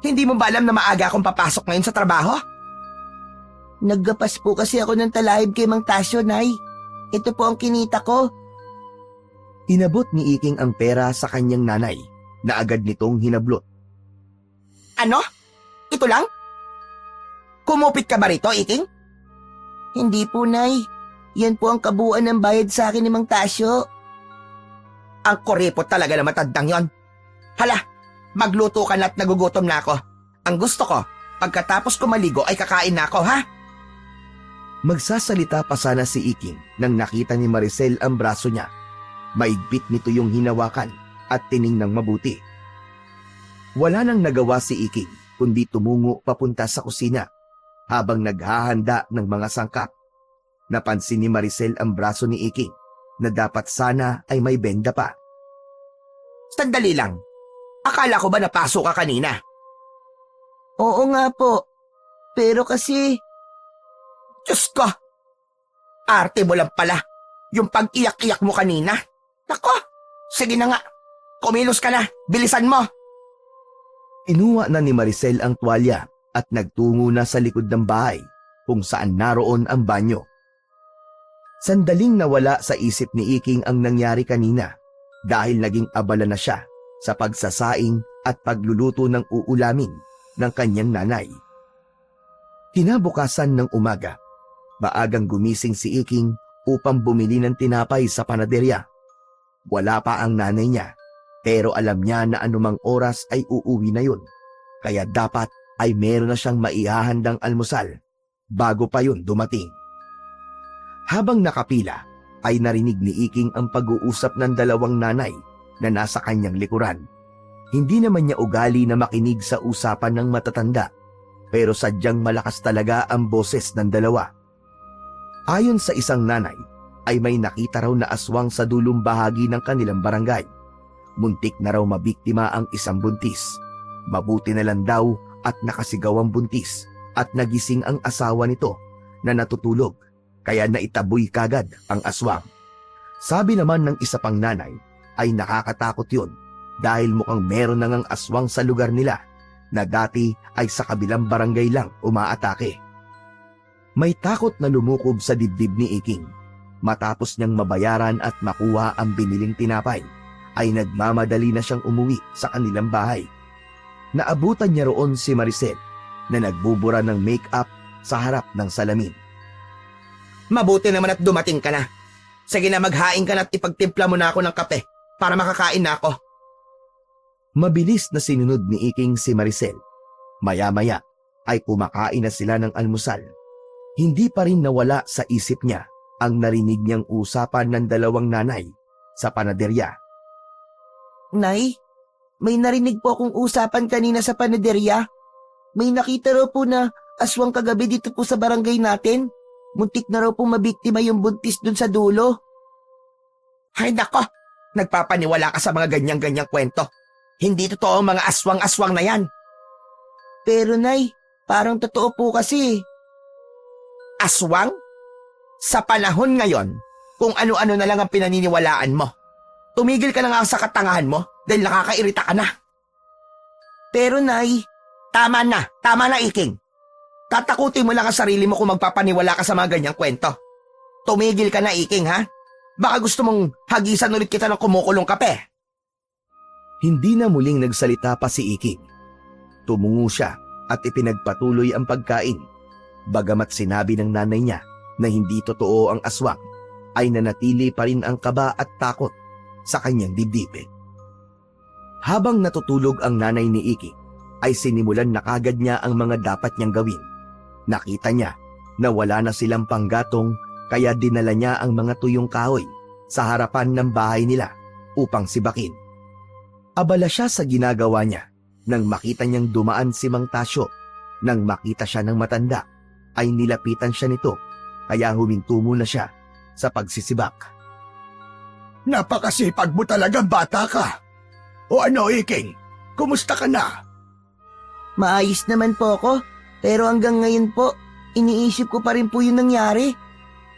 Hindi mo ba alam na maaga akong papasok ngayon sa trabaho? Naggapas po kasi ako ng talahib kay Mang Tasyo, Nay. Ito po ang kinita ko. Inabot ni Iking ang pera sa kanyang nanay na agad nitong hinablot. Ano? Ito lang? Kumupit ka ba rito, Iking? Hindi po, Nay. Yan po ang kabuuan ng bayad sa akin ni Mang Tasyo. Ang kuripot talaga na matandang yon. Hala, magluto ka na at nagugutom na ako. Ang gusto ko, pagkatapos ko maligo ay kakain na ako, ha? Magsasalita pa sana si Iking nang nakita ni Maricel ang braso niya. Maigpit nito yung hinawakan at tiningnang mabuti. Wala nang nagawa si Iking kundi tumungo papunta sa kusina habang naghahanda ng mga sangkap. Napansin ni Maricel ang braso ni Iking na dapat sana ay may benda pa. Sandali lang. Akala ko ba napasok ka kanina? Oo nga po. Pero kasi... Diyos ko! Arte mo lang pala. Yung pag-iyak-iyak mo kanina. Nako! Sige na nga. Kumilos ka na. Bilisan mo. Inuwa na ni Maricel ang tuwalya at nagtungo na sa likod ng bahay kung saan naroon ang banyo. Sandaling nawala sa isip ni Iking ang nangyari kanina dahil naging abala na siya sa pagsasaing at pagluluto ng uulamin ng kanyang nanay. Kinabukasan ng umaga, maagang gumising si Iking upang bumili ng tinapay sa panaderya. Wala pa ang nanay niya, pero alam niya na anumang oras ay uuwi na yun, kaya dapat ay meron na siyang maihahandang almusal bago pa yun dumating. Habang nakapila, ay narinig ni Iking ang pag-uusap ng dalawang nanay na nasa kanyang likuran. Hindi naman niya ugali na makinig sa usapan ng matatanda, pero sadyang malakas talaga ang boses ng dalawa. Ayon sa isang nanay, ay may nakita raw na aswang sa dulong bahagi ng kanilang barangay. Muntik na raw mabiktima ang isang buntis. Mabuti na lang daw at nakasigaw ang buntis at nagising ang asawa nito na natutulog, kaya naitaboy kagad ang aswang. Sabi naman ng isa pang nanay ay nakakatakot yun dahil mukhang meron na ngang aswang sa lugar nila na dati ay sa kabilang barangay lang umaatake. May takot na lumukob sa dibdib ni Iking. Matapos niyang mabayaran at makuha ang biniling tinapay, ay nagmamadali na siyang umuwi sa kanilang bahay. Naabutan niya roon si Maricel na nagbubura ng make-up sa harap ng salamin. Mabuti naman at dumating ka na. Sige na, maghain ka na at ipagtimpla mo na ako ng kape para makakain na ako. Mabilis na sinunod ni Iking si Maricel. Maya-maya ay kumakain na sila ng almusal. Hindi pa rin nawala sa isip niya ang narinig niyang usapan ng dalawang nanay sa panaderya. Nay, may narinig po akong usapan kanina sa panaderya. May nakita raw po na aswang kagabi dito po sa barangay natin. Muntik na raw po mabiktima yung buntis dun sa dulo. Ay nako, nagpapaniwala ka sa mga ganyang-ganyang kwento. Hindi totoo ang mga aswang-aswang na yan. Pero Nay, parang totoo po kasi. Aswang? Sa panahon ngayon, kung ano-ano na lang ang pinaniniwalaan mo. Tumigil ka na nga sa katangahan mo dahil nakakairita ka na. Pero Nay, tama na Iking. Tatakutin mo lang ang sarili mo kung magpapaniwala ka sa mga ganyang kwento. Tumigil ka na, Iking, ha? Baka gusto mong hagisan ulit kita ng kumukulong kape. Hindi na muling nagsalita pa si Iking. Tumungo siya at ipinagpatuloy ang pagkain. Bagamat sinabi ng nanay niya na hindi totoo ang aswang, ay nanatili pa rin ang kaba at takot sa kanyang dibdib. Habang natutulog ang nanay ni Iking, ay sinimulan na kagad niya ang mga dapat niyang gawin. Nakita niya na wala na silang panggatong, kaya dinala niya ang mga tuyong kahoy sa harapan ng bahay nila upang sibakin. Abala siya sa ginagawa niya nang makita niyang dumaan si Mang Tasyo Nang makita siya ng matanda, ay nilapitan siya nito, kaya huminto muna siya sa pagsisibak. Napakasipag mo talaga, bata ka. O ano, Iking? Kumusta ka na? Maayos naman po ako, pero hanggang ngayon po, iniisip ko pa rin po yung nangyari.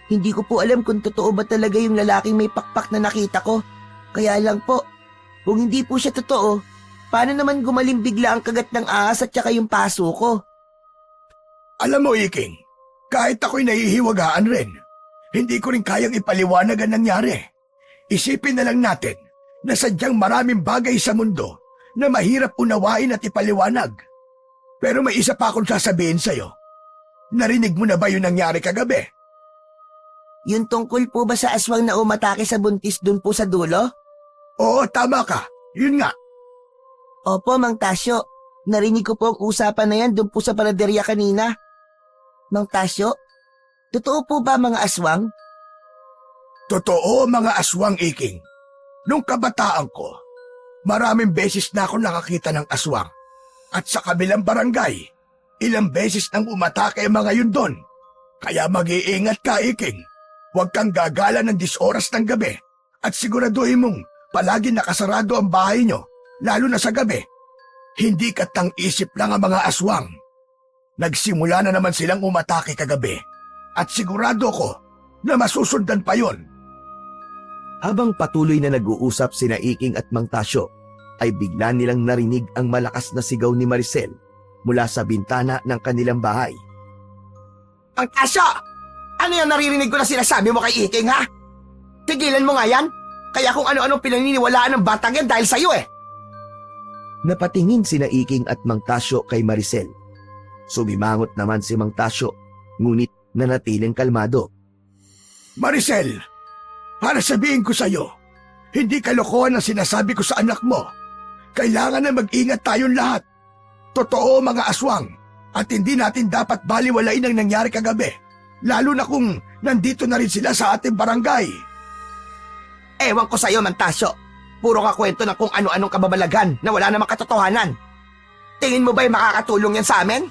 Hindi ko po alam kung totoo ba talaga yung lalaking may pakpak na nakita ko. Kaya lang po, kung hindi po siya totoo, paano naman gumaling bigla ang kagat ng ahas at saka yung paso ko? Alam mo, Iking, kahit ako'y nahihiwagaan rin, hindi ko rin kayang ipaliwanag ang nangyari. Isipin na lang natin na sadyang maraming bagay sa mundo na mahirap unawain at ipaliwanag. Pero may isa pa akong sasabihin sa'yo. Narinig mo na ba yung nangyari kagabi? Yung tungkol po ba sa aswang na umatake sa buntis dun po sa dulo? Oo, tama ka. Yun nga. Opo, Mang Tasyo. Narinig ko po ang usapan na yan dun po sa panaderya kanina. Mang Tasyo, totoo po ba mga aswang? Totoo, mga aswang, Iking. Nung kabataan ko, maraming beses na ako nakakita ng aswang. At sa kabilang barangay, ilang beses nang umatake ang mga yun doon. Kaya mag-iingat ka, Iking. Huwag kang gagala ng 10 oras ng gabi at siguraduhin mong palagi nakasarado ang bahay nyo, lalo na sa gabi. Hindi katang-isip lang ang mga aswang. Nagsimula na naman silang umatake kagabi at sigurado ko na masusundan pa yon. Habang patuloy na nag-uusap sina Iking at Mang Tasyo, ay bigla nilang narinig ang malakas na sigaw ni Maricel mula sa bintana ng kanilang bahay. Mang Tasyo! Ano yung naririnig ko na sinasabi mo kay Iking, ha? Tigilan mo nga yan? Kaya kung ano-anong pinaniniwalaan ng batang yan dahil sa'yo eh. Napatingin sina Iking at Mang Tasyo kay Maricel. Sumimangot naman si Mang Tasyo, ngunit nanatiling kalmado. Maricel, para sabihin ko sa'yo, hindi kalokohan ang sinasabi ko sa anak mo. Kailangan na mag-ingat tayong lahat. Totoo, mga aswang, at hindi natin dapat baliwalain ang nangyari kagabi, lalo na kung nandito na rin sila sa ating barangay. Ewan ko sa'yo, Mang Tasyo. Puro ka kwento ng kung ano-anong kababalagan na wala namang katotohanan. Tingin mo ba'y makakatulong yan sa amin?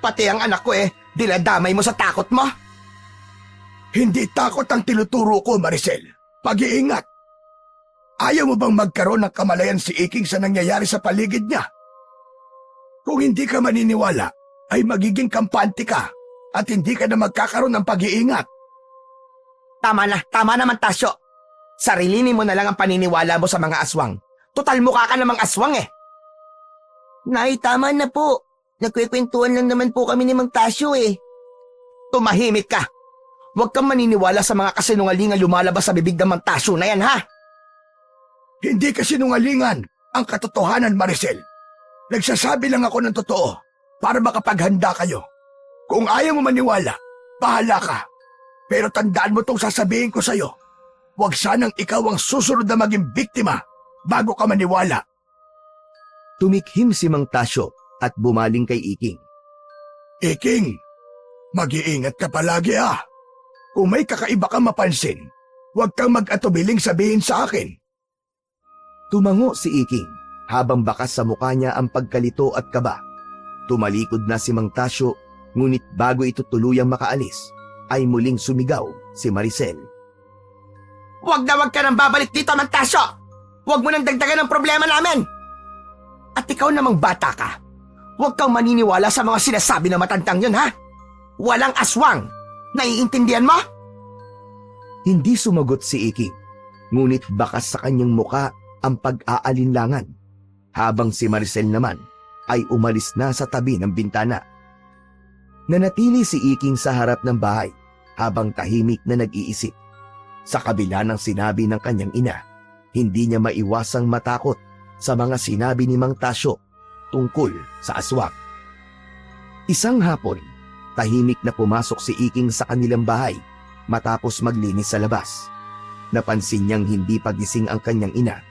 Pati ang anak ko dinadamay mo sa takot mo. Hindi takot ang tinuturo ko, Maricel. Pag-iingat. Ayaw mo bang magkaroon ng kamalayan si Iking sa nangyayari sa paligid niya? Kung hindi ka maniniwala, ay magiging kampante ka at hindi ka na magkakaroon ng pag-iingat. Tama na, Mang Tasyo. Sarilinin mo na lang ang paniniwala mo sa mga aswang. Total mukha ka namang aswang eh. Nay, tama na po. Nagkwekwentuhan lang naman po kami ni Mang Tasyo eh. Tumahimik ka. Huwag kang maniniwala sa mga kasinungalingan lumalabas sa bibig ng Mang Tasyo na yan, ha? Hindi kasinungalingan ang katotohanan, Maricel. Nagsasabi lang ako ng totoo para makapaghanda kayo. Kung ayaw mo maniwala, bahala ka. Pero tandaan mo itong sasabihin ko sa'yo. Huwag sanang ikaw ang susunod na maging biktima bago ka maniwala. Tumikhim si Mang Tasyo at bumaling kay Iking. Iking, mag-iingat ka palagi ah. Kung may kakaiba kang mapansin, huwag kang mag-atubiling sabihin sa akin. Tumango si Iking habang bakas sa mukha niya ang pagkalito at kaba. Tumalikod na si Mang Tasyo, ngunit bago ito tuluyang makaalis, ay muling sumigaw si Maricel. Huwag ka nang babalik dito, Mang Tasyo! Huwag mo nang dagdagan ang problema namin! At ikaw namang bata ka. Huwag kang maniniwala sa mga sinasabi ng matandang yun, ha? Walang aswang! Naiintindihan mo? Hindi sumagot si Iking, ngunit bakas sa kanyang muka ang pag-aalinlangan, habang si Maricel naman ay umalis na sa tabi ng bintana. Nanatili si Iking sa harap ng bahay habang tahimik na nag-iisip. Sa kabila ng sinabi ng kanyang ina, hindi niya maiwasang matakot sa mga sinabi ni Mang Tasyo tungkol sa aswang. Isang hapon, tahimik na pumasok si Iking sa kanilang bahay matapos maglinis sa labas. Napansin niyang hindi pagising ang kanyang ina.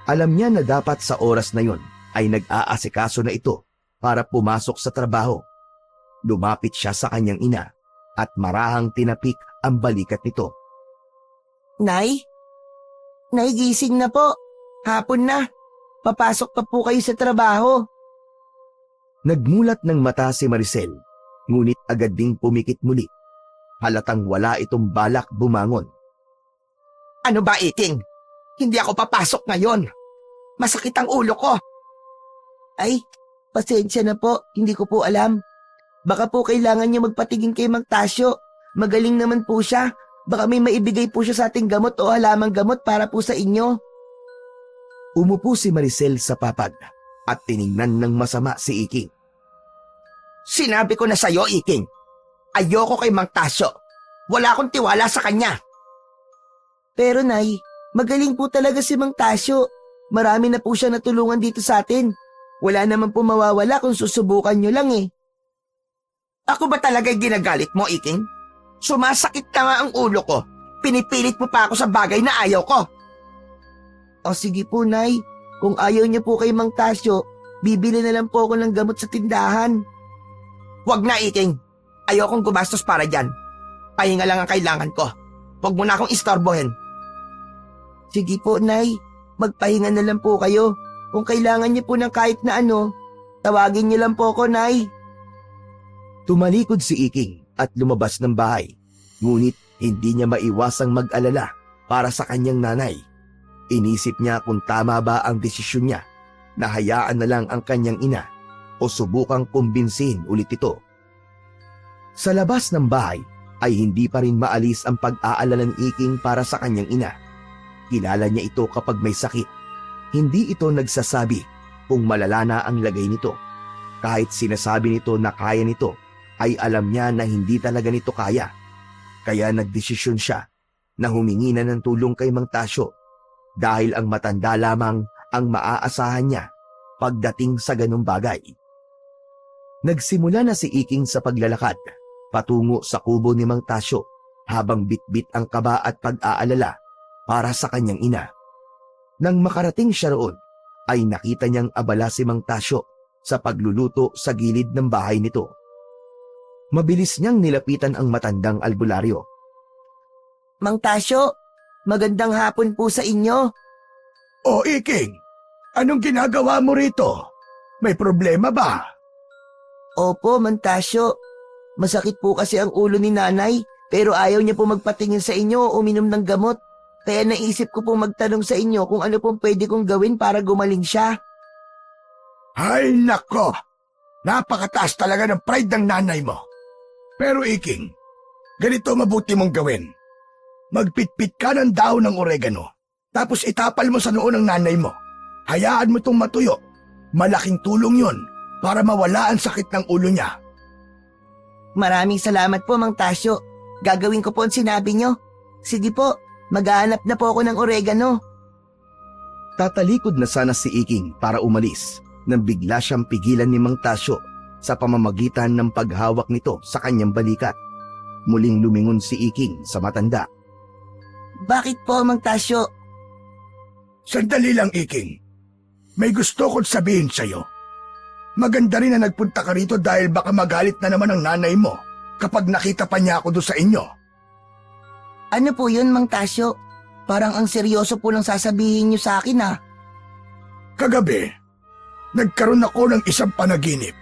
Alam niya na dapat sa oras na yon ay nag-aasikaso na ito para pumasok sa trabaho. Lumapit siya sa kanyang ina at marahang tinapik ang balikat nito. Nay? Nay, gising na po. Hapon na. Papasok pa po kayo sa trabaho. Nagmulat ng mata si Maricel, ngunit agad ding pumikit muli. Halatang wala itong balak bumangon. Ano ba, Iking? Hindi ako papasok ngayon. Masakit ang ulo ko. Ay, pasensya na po. Hindi ko po alam. Baka po kailangan niyo magpatingin kay Mang Tasyo. Magaling naman po siya. Baka may maibigay po siya sa ating gamot o halamang gamot para po sa inyo. Umupo si Maricel sa papag at tiningnan ng masama si Iking. Sinabi ko na sa'yo, Iking. Ayoko kay Mang Tasyo. Wala akong tiwala sa kanya. Pero Nay, magaling po talaga si Mang Tasyo. Marami na po siya natulungan dito sa atin. Wala naman po mawawala kung susubukan nyo lang eh. Ako ba talaga ginagalit mo, Iking? Sumasakit na nga ang ulo ko. Pinipilit mo pa ako sa bagay na ayaw ko. O sige po, Nay. Kung ayaw niyo po kay Mang Tasyo, bibili na lang po ako ng gamot sa tindahan. Wag na, Iking. Ayokong gumastos para dyan. Pahinga lang ang kailangan ko. Huwag mo na akong istorbohin. Sige po, Nay. Magpahinga na lang po kayo. Kung kailangan niyo po ng kahit na ano, tawagin niyo lang po ako, Nay. Tumalikod si Iking at lumabas ng bahay. Ngunit hindi niya maiwasang mag-alala para sa kanyang nanay. Inisip niya kung tama ba ang desisyon niya na hayaan na lang ang kanyang ina o subukang kumbinsihin ulit ito. Sa labas ng bahay ay hindi pa rin maalis ang pag-aalala ng Iking para sa kanyang ina. Kilala niya ito kapag may sakit. Hindi ito nagsasabi kung malala na ang lagay nito. Kahit sinasabi nito na kaya nito, ay alam niya na hindi talaga nito kaya. Kaya nagdesisyon siya na humingi na ng tulong kay Mang Tasyo dahil ang matanda lamang ang maaasahan niya pagdating sa ganung bagay. Nagsimula na si Iking sa paglalakad patungo sa kubo ni Mang Tasyo habang bitbit ang kaba at pag-aalala para sa kanyang ina. Nang makarating siya roon, ay nakita niyang abala si Mang Tasyo sa pagluluto sa gilid ng bahay nito. Mabilis niyang nilapitan ang matandang albularyo. Mang Tasyo, magandang hapon po sa inyo. O Iking, anong ginagawa mo rito? May problema ba? Opo, Mang Tasyo. Masakit po kasi ang ulo ni nanay, pero ayaw niya po magpatingin sa inyo o uminom ng gamot. Kaya naisip ko po magtanong sa inyo kung ano pong pwede kong gawin para gumaling siya. Ay nako, napakataas talaga ng pride ng nanay mo. Pero Iking, ganito mabuti mong gawin. Magpitpit ka ng dahon ng oregano, tapos itapal mo sa noo ng nanay mo. Hayaan mo itong matuyo. Malaking tulong yon para mawala ang sakit ng ulo niya. Maraming salamat po, Mang Tasyo. Gagawin ko po ang sinabi niyo. Sige po, maghahanap na po ako ng oregano. Tatalikod na sana si Iking para umalis nang bigla siyang pigilan ni Mang Tasyo sa pamamagitan ng paghawak nito sa kanyang balikat. Muling lumingon si Iking sa matanda. Bakit po, Mang Tasyo? Sandali lang, Iking. May gusto kong sabihin sa'yo. Maganda rin na nagpunta ka rito dahil baka magalit na naman ang nanay mo kapag nakita pa niya ako doon sa inyo. Ano po yun, Mang Tasyo? Parang ang seryoso po lang sasabihin niyo sa akin ah. Kagabi, nagkaroon ako ng isang panaginip.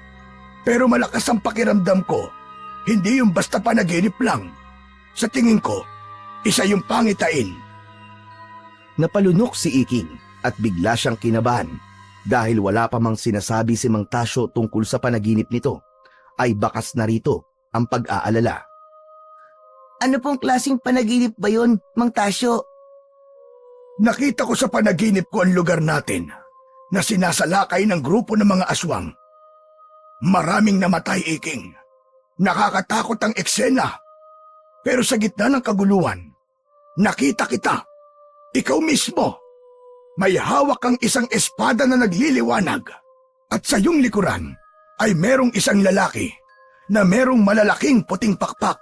Pero malakas ang pakiramdam ko. Hindi yung basta panaginip lang. Sa tingin ko, isa yung pangitain. Napalunok si Iking at bigla siyang kinabahan dahil wala pa mang sinasabi si Mang Tasyo tungkol sa panaginip nito, ay bakas na rito ang pag-aalala. Ano pong klaseng panaginip ba yun, Mang Tasyo? Nakita ko sa panaginip ko ang lugar natin na sinasalakay ng grupo ng mga aswang. Maraming namatay, Iking. Nakakatakot ang eksena. Pero sa gitna ng kaguluhan, nakita kita. Ikaw mismo. May hawak kang isang espada na nagliliwanag. At sa iyong likuran ay merong isang lalaki na merong malalaking puting pakpak.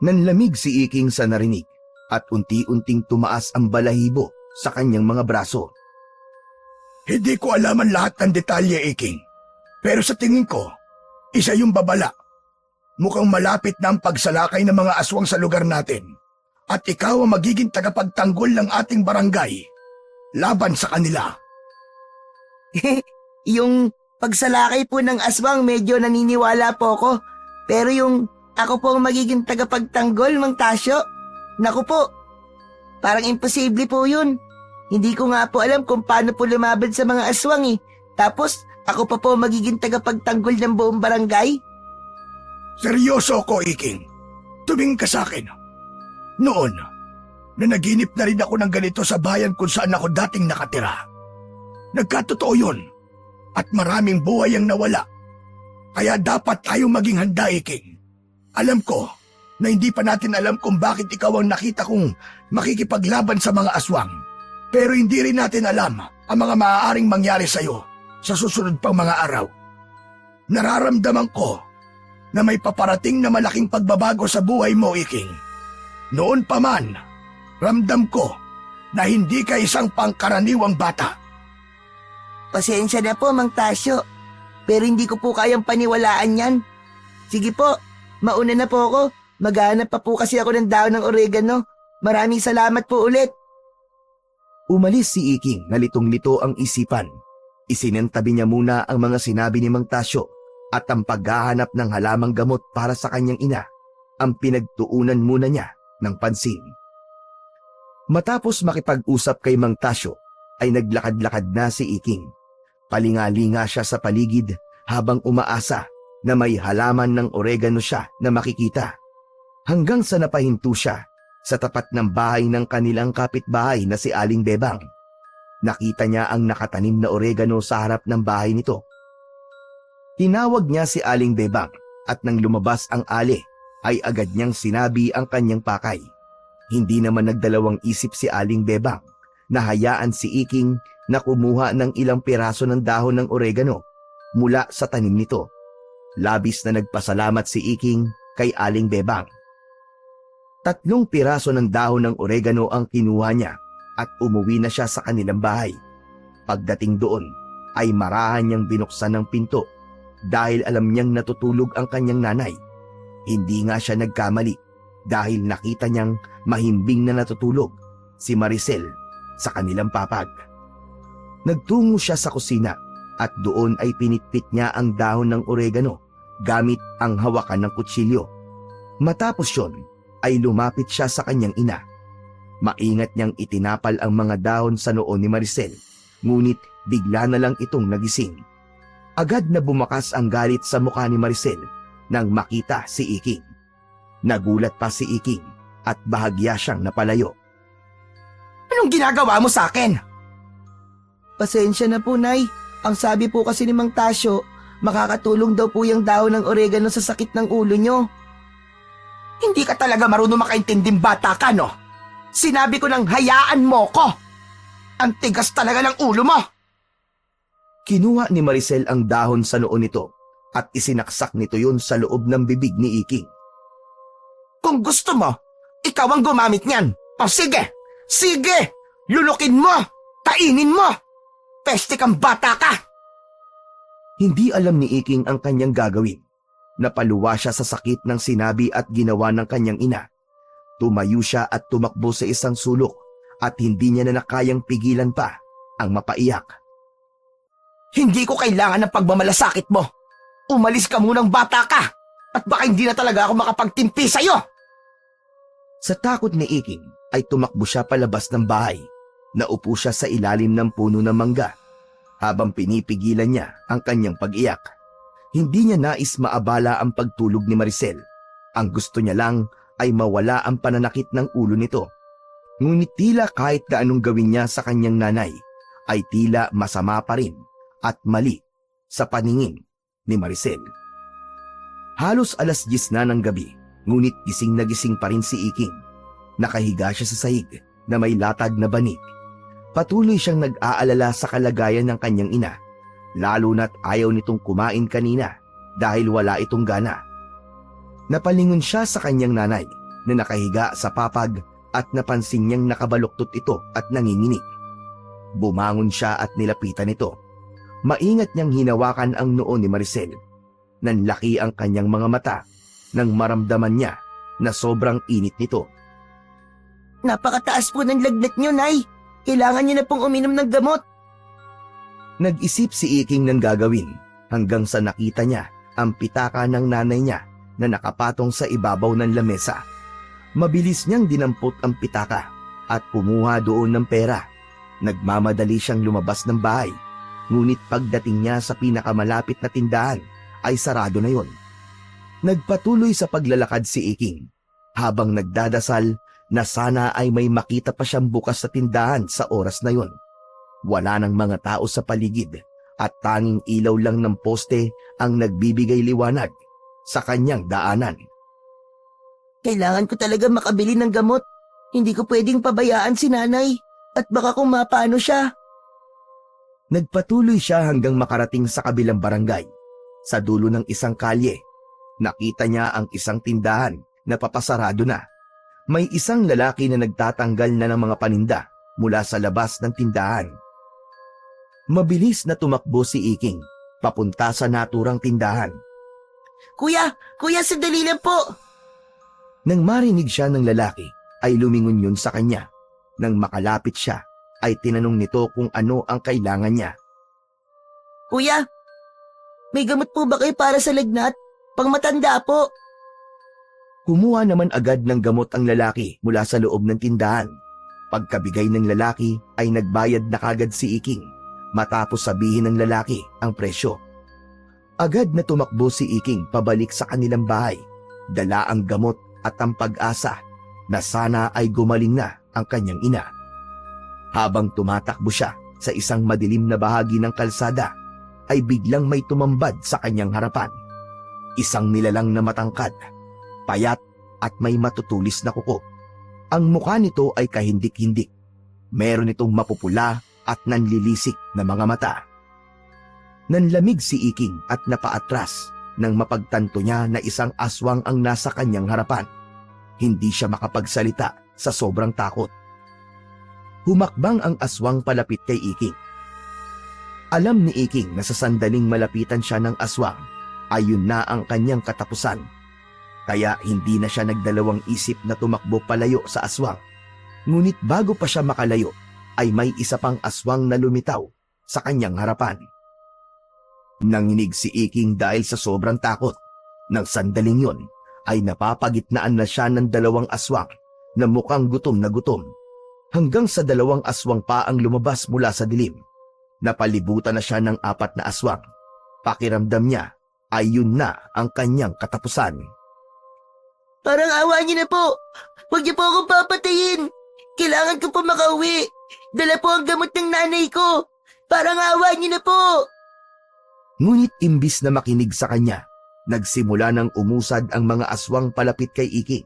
Nanlamig si Iking sa narinig at unti-unting tumaas ang balahibo sa kanyang mga braso. Hindi ko alaman lahat ng detalye, Iking. Pero sa tingin ko, isa yung babala. Mukhang malapit na ang pagsalakay ng mga aswang sa lugar natin. At ikaw ang magiging tagapagtanggol ng ating barangay laban sa kanila. Yung Pag salakay po ng aswang, medyo naniniwala po ako. Pero yung ako po ang magiging tagapagtanggol, Mang Tasyo, naku po, parang imposible po yun. Hindi ko nga po alam kung paano po lumaban sa mga aswang eh. Tapos, ako pa po magiging tagapagtanggol ng buong barangay? Seryoso ko, Iking. Tumingin ka sa akin. Noon, nanaginip na rin ako ng ganito sa bayan kung saan ako dating nakatira. Nagkatotoo yun. At maraming buhay ang nawala. Kaya dapat tayong maging handa, Iking. Alam ko na hindi pa natin alam kung bakit ikaw ang nakita kong makikipaglaban sa mga aswang. Pero hindi rin natin alam ang mga maaaring mangyari sa'yo sa susunod pang mga araw. Nararamdaman ko na may paparating na malaking pagbabago sa buhay mo, Iking. Noon pa man, ramdam ko na hindi ka isang pangkaraniwang bata. Pasensya na po, Mang Tasyo. Pero hindi ko po kayang paniwalaan yan. Sige po, mauna na po ako. Maghanap pa po kasi ako ng daon ng oregano. Maraming salamat po ulit. Umalis si Iking na litong-lito ang isipan. Isinantabi niya muna ang mga sinabi ni Mang Tasyo at ang paghahanap ng halamang gamot para sa kanyang ina ang pinagtuunan muna niya ng pansin. Matapos makipag-usap kay Mang Tasyo ay naglakad-lakad na si Iking. Palingalinga siya sa paligid habang umaasa na may halaman ng oregano siya na makikita. Hanggang sa napahinto siya sa tapat ng bahay ng kanilang kapitbahay na si Aling Bebang. Nakita niya ang nakatanim na oregano sa harap ng bahay nito. Tinawag niya si Aling Bebang at nang lumabas ang ali ay agad niyang sinabi ang kanyang pakay. Hindi naman nagdalawang isip si Aling Bebang na hayaan si Iking na kumuha ng ilang piraso ng dahon ng oregano mula sa tanim nito. Labis na nagpasalamat si Iking kay Aling Bebang. 3 piraso ng dahon ng oregano ang kinuha niya at umuwi na siya sa kanilang bahay. Pagdating doon ay marahan niyang binuksan ng pinto dahil alam niyang natutulog ang kanyang nanay. Hindi nga siya nagkamali dahil nakita niyang mahimbing na natutulog si Maricel sa kanilang papag. Nagtungo siya sa kusina at doon ay pinitpit niya ang dahon ng oregano gamit ang hawakan ng kutsilyo. Matapos yun ay lumapit siya sa kanyang ina. Maingat niyang itinapal ang mga dahon sa noo ni Maricel, ngunit bigla na lang itong nagising. Agad na bumakas ang galit sa mukha ni Maricel nang makita si Iking. Nagulat pa si Iking at bahagya siyang napalayo. Anong ginagawa mo sa akin? Pasensya na po, Nay. Ang sabi po kasi ni Mang Tasyo, makakatulong daw po yung dahon ng oregano sa sakit ng ulo nyo. Hindi ka talaga marunong makaintinding bata ka, no? Sinabi ko nang hayaan mo ko. Ang tigas talaga ng ulo mo. Kinuha ni Maricel ang dahon sa noo nito at isinaksak nito yun sa loob ng bibig ni Iking. Kung gusto mo, ikaw ang gumamit niyan. O sige, sige, lulukin mo, kainin mo. Peste kang bata ka. Hindi alam ni Iking ang kanyang gagawin. Napaluwa siya sa sakit ng sinabi at ginawa ng kanyang ina. Tumayo siya at tumakbo sa isang sulok at hindi niya na nakayang pigilan pa ang mapaiyak. Hindi ko kailangan ng pagmamalasakit mo. Umalis ka munang bata ka at baka hindi na talaga ako makapagtimpi sa'yo. Sa takot ni Iking ay tumakbo siya palabas ng bahay. Naupo siya sa ilalim ng puno ng mangga habang pinipigilan niya ang kanyang pag-iyak. Hindi niya nais maabala ang pagtulog ni Maricel. Ang gusto niya lang ay mawala ang pananakit ng ulo nito. Ngunit tila kahit gaanong gawin niya sa kanyang nanay, ay tila masama pa rin at mali sa paningin ni Maricel. Halos 10:00 na ng gabi, ngunit gising na gising pa rin si Iking. Nakahiga siya sa sahig na may latag na banig. Patuloy siyang nag-aalala sa kalagayan ng kanyang ina, lalo na't ayaw nitong kumain kanina dahil wala itong gana. Napalingon siya sa kanyang nanay na nakahiga sa papag at napansin niyang nakabaluktot ito at nanginginig. Bumangon siya at nilapitan ito. Maingat niyang hinawakan ang noo ni Maricel. Nanlaki ang kanyang mga mata nang maramdaman niya na sobrang init nito. Napakataas po ng lagnat niyo, Nay. Kailangan niyo na pong uminom ng gamot. Nag-isip si Iking ng gagawin hanggang sa nakita niya ang pitaka ng nanay niya na nakapatong sa ibabaw ng lamesa. Mabilis niyang dinampot ang pitaka at kumuha doon ng pera. Nagmamadali siyang lumabas ng bahay, ngunit pagdating niya sa pinakamalapit na tindahan ay sarado na yon. Nagpatuloy sa paglalakad si Iking habang nagdadasal na sana ay may makita pa siyang bukas sa tindahan sa oras na yon. Wala nang mga tao sa paligid at tanging ilaw lang ng poste ang nagbibigay liwanag sa kanyang daanan. Kailangan ko talaga makabili ng gamot. Hindi ko pwedeng pabayaan si nanay at baka kung mapano siya. Nagpatuloy siya hanggang makarating sa kabilang barangay. Sa dulo ng isang kalye, nakita niya ang isang tindahan na papasarado na. May isang lalaki na nagtatanggal na ng mga paninda mula sa labas ng tindahan. Mabilis na tumakbo si Iking papunta sa naturang tindahan. Kuya, sandali lang po. Nang marinig siya ng lalaki, ay lumingon yun sa kanya. Nang makalapit siya, ay tinanong nito kung ano ang kailangan niya. Kuya, may gamot po ba kayo para sa lagnat? Pang matanda po. Kumuha naman agad ng gamot ang lalaki mula sa loob ng tindahan. Pagkabigay ng lalaki ay nagbayad na kagad si Iking matapos sabihin ng lalaki ang presyo. Agad na tumakbo si Iking pabalik sa kanilang bahay, dala ang gamot at ang pag-asa na sana ay gumaling na ang kanyang ina. Habang tumatakbo siya sa isang madilim na bahagi ng kalsada, ay biglang may tumambad sa kanyang harapan. Isang nilalang na matangkad, payat at may matutulis na kuko. Ang mukha nito ay kahindik-hindik. Meron itong mapupula at nanlilisik na mga mata. Nanlamig si Iking at napaatras nang mapagtanto niya na isang aswang ang nasa kanyang harapan. Hindi siya makapagsalita sa sobrang takot. Humakbang ang aswang palapit kay Iking. Alam ni Iking na sa sandaling malapitan siya ng aswang, ayun na ang kanyang katapusan. Kaya hindi na siya nagdalawang isip na tumakbo palayo sa aswang. Ngunit bago pa siya makalayo, ay may isa pang aswang na lumitaw sa kanyang harapan. Nanginig si Iking dahil sa sobrang takot. Nang sandaling yon, ay napapagitnaan na siya ng dalawang aswang na mukhang gutom na gutom. Hanggang sa dalawang aswang pa ang lumabas mula sa dilim. Napalibutan na siya ng 4 na aswang. Pakiramdam niya ay yun na ang kanyang katapusan. Parang awa niyo na po. Huwag niyo po akong papatayin. Kailangan ko po makauwi. Dala po ang gamot ng nanay ko. Parang awa niyo na po. Ngunit imbis na makinig sa kanya, nagsimula ng umusad ang mga aswang palapit kay Iking.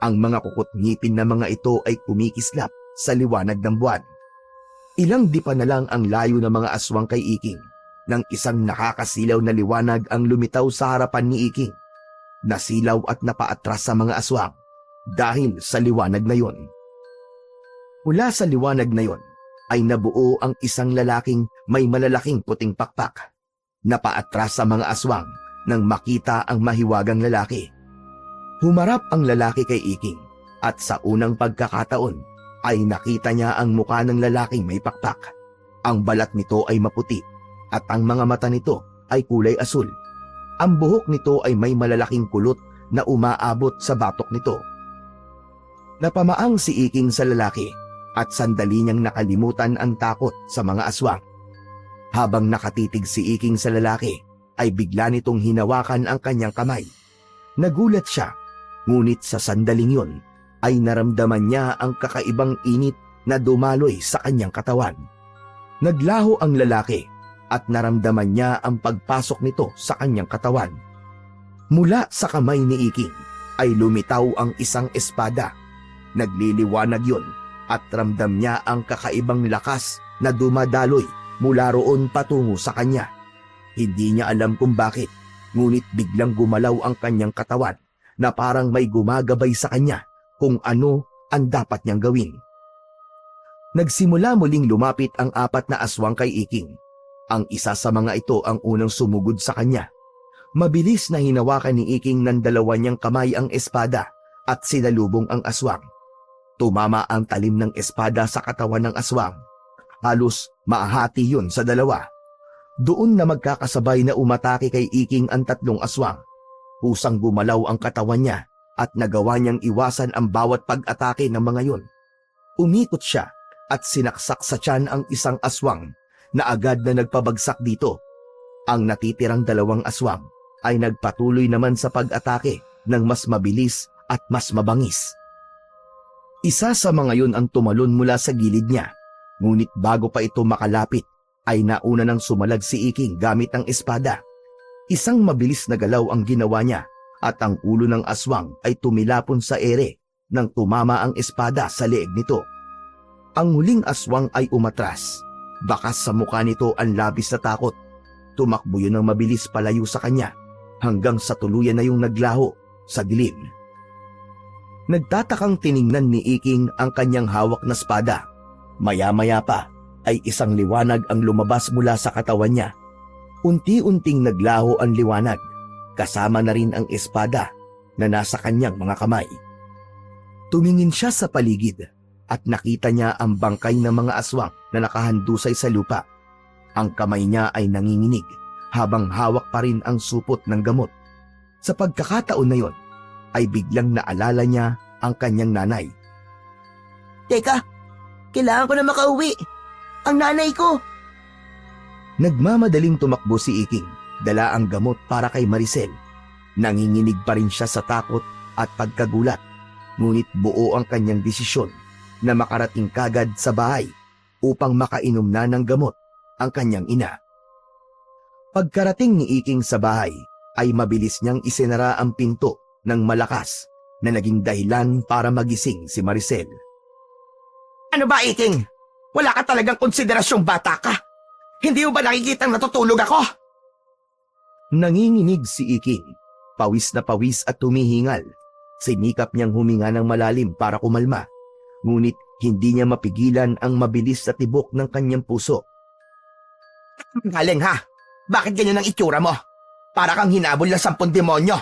Ang mga kukot-ngipin na mga ito ay kumikislap sa liwanag ng buwan. Ilang dipa na lang ang layo ng mga aswang kay Iking nang isang nakakasilaw na liwanag ang lumitaw sa harapan ni Iking. Nasilaw at napaatras sa mga aswang dahil sa liwanag na yon. Mula sa liwanag na yon ay nabuo ang isang lalaking may malalaking puting pakpak. Napaatras sa mga aswang nang makita ang mahiwagang lalaki. Humarap ang lalaki kay Iking at sa unang pagkakataon ay nakita niya ang mukha ng lalaking may pakpak. Ang balat nito ay maputi at ang mga mata nito ay kulay asul. Ang buhok nito ay may malalaking kulot na umaabot sa batok nito. Napamaang si Iking sa lalaki at sandali niyang nakalimutan ang takot sa mga aswang. Habang nakatitig si Iking sa lalaki, ay bigla nitong hinawakan ang kanyang kamay. Nagulat siya, ngunit sa sandaling yon ay naramdaman niya ang kakaibang init na dumaloy sa kanyang katawan. Naglaho ang lalaki at naramdaman niya ang pagpasok nito sa kanyang katawan. Mula sa kamay ni Iking ay lumitaw ang isang espada. Nagliliwanag yon at ramdam niya ang kakaibang lakas na dumadaloy mula roon patungo sa kanya. Hindi niya alam kung bakit, ngunit biglang gumalaw ang kanyang katawan na parang may gumagabay sa kanya kung ano ang dapat niyang gawin. Nagsimula muling lumapit ang 4 na aswang kay Iking. Ang isa sa mga ito ang unang sumugod sa kanya. Mabilis na hinawakan ni Iking ng 2 niyang kamay ang espada at sinalubong ang aswang. Tumama ang talim ng espada sa katawan ng aswang. Halos maahati yun sa 2. Doon na magkakasabay na umatake kay Iking ang tatlong aswang. Pusang gumalaw ang katawan niya at nagawa niyang iwasan ang bawat pag-atake ng mga yun. Umikot siya at sinaksak sa tiyan ang isang aswang na agad na nagpabagsak dito. Ang natitirang dalawang aswang ay nagpatuloy naman sa pag-atake ng mas mabilis at mas mabangis. Isa sa mga yun ang tumalon mula sa gilid niya, ngunit bago pa ito makalapit ay nauna nang sumalag si Iking gamit ang espada. Isang mabilis na galaw ang ginawa niya at ang ulo ng aswang ay tumilapon sa ere nang tumama ang espada sa leeg nito. Ang huling aswang ay umatras. Bakas sa mukha nito ang labis na takot. Tumakbo yun ng mabilis palayo sa kanya hanggang sa tuluyan na yung naglaho sa dilim. Nagtatakang tiningnan ni Iking ang kanyang hawak na espada. Maya-maya pa ay isang liwanag ang lumabas mula sa katawan niya. Unti-unting naglaho ang liwanag, kasama na rin ang espada na nasa kanyang mga kamay. Tumingin siya sa paligid at nakita niya ang bangkay ng mga aswang na nakahandusay sa lupa. Ang kamay niya ay nanginginig habang hawak pa rin ang supot ng gamot. Sa pagkakataon na yon, ay biglang naalala niya ang kanyang nanay. Teka, kailangan ko na makauwi. Ang nanay ko! Nagmamadaling tumakbo si Iking, dala ang gamot para kay Maricel. Nanginginig pa rin siya sa takot at pagkagulat, ngunit buo ang kanyang desisyon na makarating kagad sa bahay upang makainom na ng gamot ang kanyang ina. Pagkarating ni Iking sa bahay, ay mabilis niyang isinara ang pinto ng malakas na naging dahilan para magising si Maricel. Ano ba, Iking? Wala ka talagang konsiderasyong bata ka. Hindi mo ba nakikitang natutulog ako? Nanginginig si Iking, pawis na pawis at tumihingal. Sinikap niyang huminga ng malalim para kumalma, ngunit hindi niya mapigilan ang mabilis na tibok ng kanyang puso. Galing ha? Bakit ganyan ang itsura mo? Para kang hinabol ng 10 demonyo.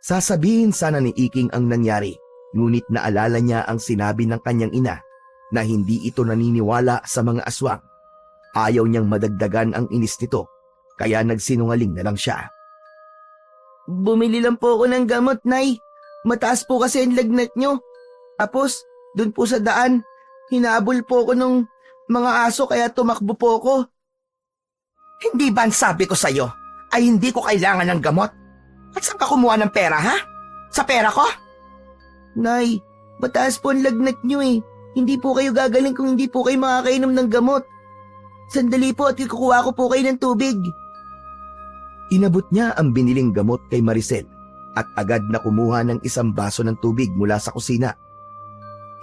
Sasabihin sana ni Iking ang nangyari, ngunit naalala niya ang sinabi ng kanyang ina na hindi ito naniniwala sa mga aswang. Ayaw niyang madagdagan ang inis nito, kaya nagsinungaling na lang siya. Bumili lang po ako ng gamot, Nay. Mataas po kasi ang lagnat nyo. Tapos, dun po sa daan, hinabol po ako ng mga aso kaya tumakbo po ako. Hindi ba ang sabi ko sa'yo ay hindi ko kailangan ng gamot? At saan ka kumuha ng pera, ha? Sa pera ko? Nay, mataas po ang lagnat nyo eh. Hindi po kayo gagaling kung hindi po kayo makakainom ng gamot. Sandali po at ikukuha ko po kayo ng tubig. Inabot niya ang biniling gamot kay Maricel at agad na kumuha ng isang baso ng tubig mula sa kusina.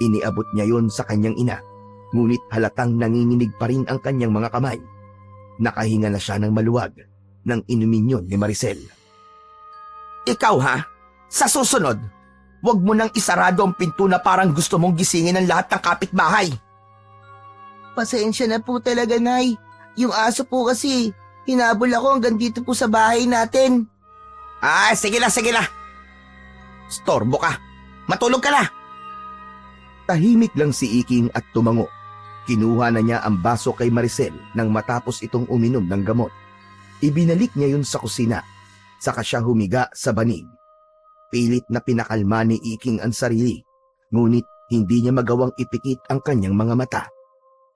Iniabot niya yon sa kanyang ina, ngunit halatang nanginginig pa rin ang kanyang mga kamay. Nakahinga na siya ng maluwag nang inumin yon ni Maricel. Ikaw ha, sa susunod, huwag mo nang isarado ang pinto na parang gusto mong gisingin ang lahat ng kapitbahay. Pasensya na po talaga, Nay. Yung aso po kasi, hinabol ako hanggang dito po sa bahay natin. Ah, sige na, sige na. Storbo ka. Matulog ka na. Tahimik lang si Iking at tumango. Kinuha na niya ang baso kay Maricel nang matapos itong uminom ng gamot. Ibinalik niya yun sa kusina, saka siya humiga sa banig. Pilit na pinakalma ni Iking ang sarili, ngunit hindi niya magawang ipikit ang kanyang mga mata.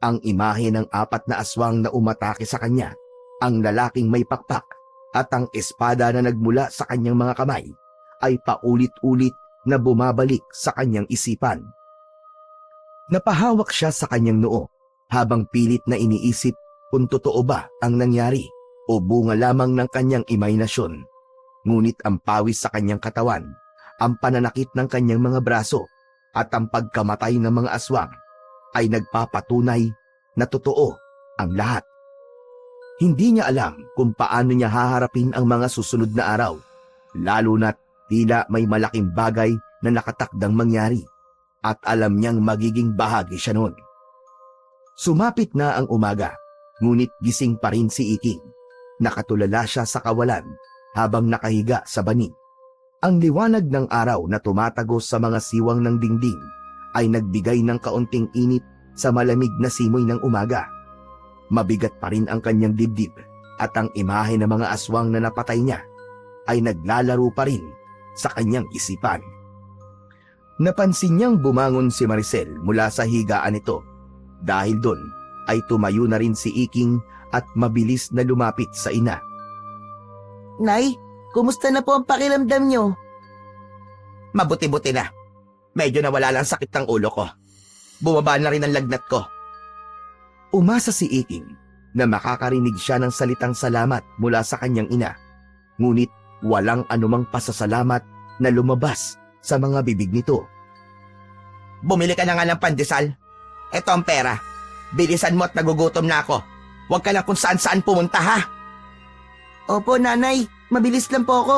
Ang imahe ng 4 na aswang na umatake sa kanya, ang lalaking may pakpak at ang espada na nagmula sa kanyang mga kamay ay paulit-ulit na bumabalik sa kanyang isipan. Napahawak siya sa kanyang noo habang pilit na iniisip kung totoo ba ang nangyari o bunga lamang ng kanyang imahinasyon. Ngunit ang pawis sa kanyang katawan, ang pananakit ng kanyang mga braso at ang pagkamatay ng mga aswang ay nagpapatunay na totoo ang lahat. Hindi niya alam kung paano niya haharapin ang mga susunod na araw, lalo na't tila may malaking bagay na nakatakdang mangyari at alam niyang magiging bahagi siya noon. Sumapit na ang umaga, ngunit gising pa rin si Iking. Nakatulala siya sa kawalan habang nakahiga sa banig. Ang liwanag ng araw na tumatagos sa mga siwang ng dingding ay nagbigay ng kaunting init sa malamig na simoy ng umaga. Mabigat pa rin ang kanyang dibdib at ang imahe ng mga aswang na napatay niya ay naglalaro pa rin sa kanyang isipan. Napansin niyang bumangon si Maricel mula sa higaan nito. Dahil doon ay tumayo na rin si Iking at mabilis na lumapit sa ina. Nay, kumusta na po ang pakiramdam niyo? Mabuti-buti na. Medyo nawala lang sakit ng ulo ko. Bumaba na rin ang lagnat ko. Umasa si Iking na makakarinig siya ng salitang salamat mula sa kanyang ina. Ngunit walang anumang pasasalamat na lumabas sa mga bibig nito. Bumili ka na nga ng pandesal. Eto ang pera. Bilisan mo at nagugutom na ako. Huwag ka lang kung saan-saan pumunta, ha? Opo, nanay. Mabilis lang po ako.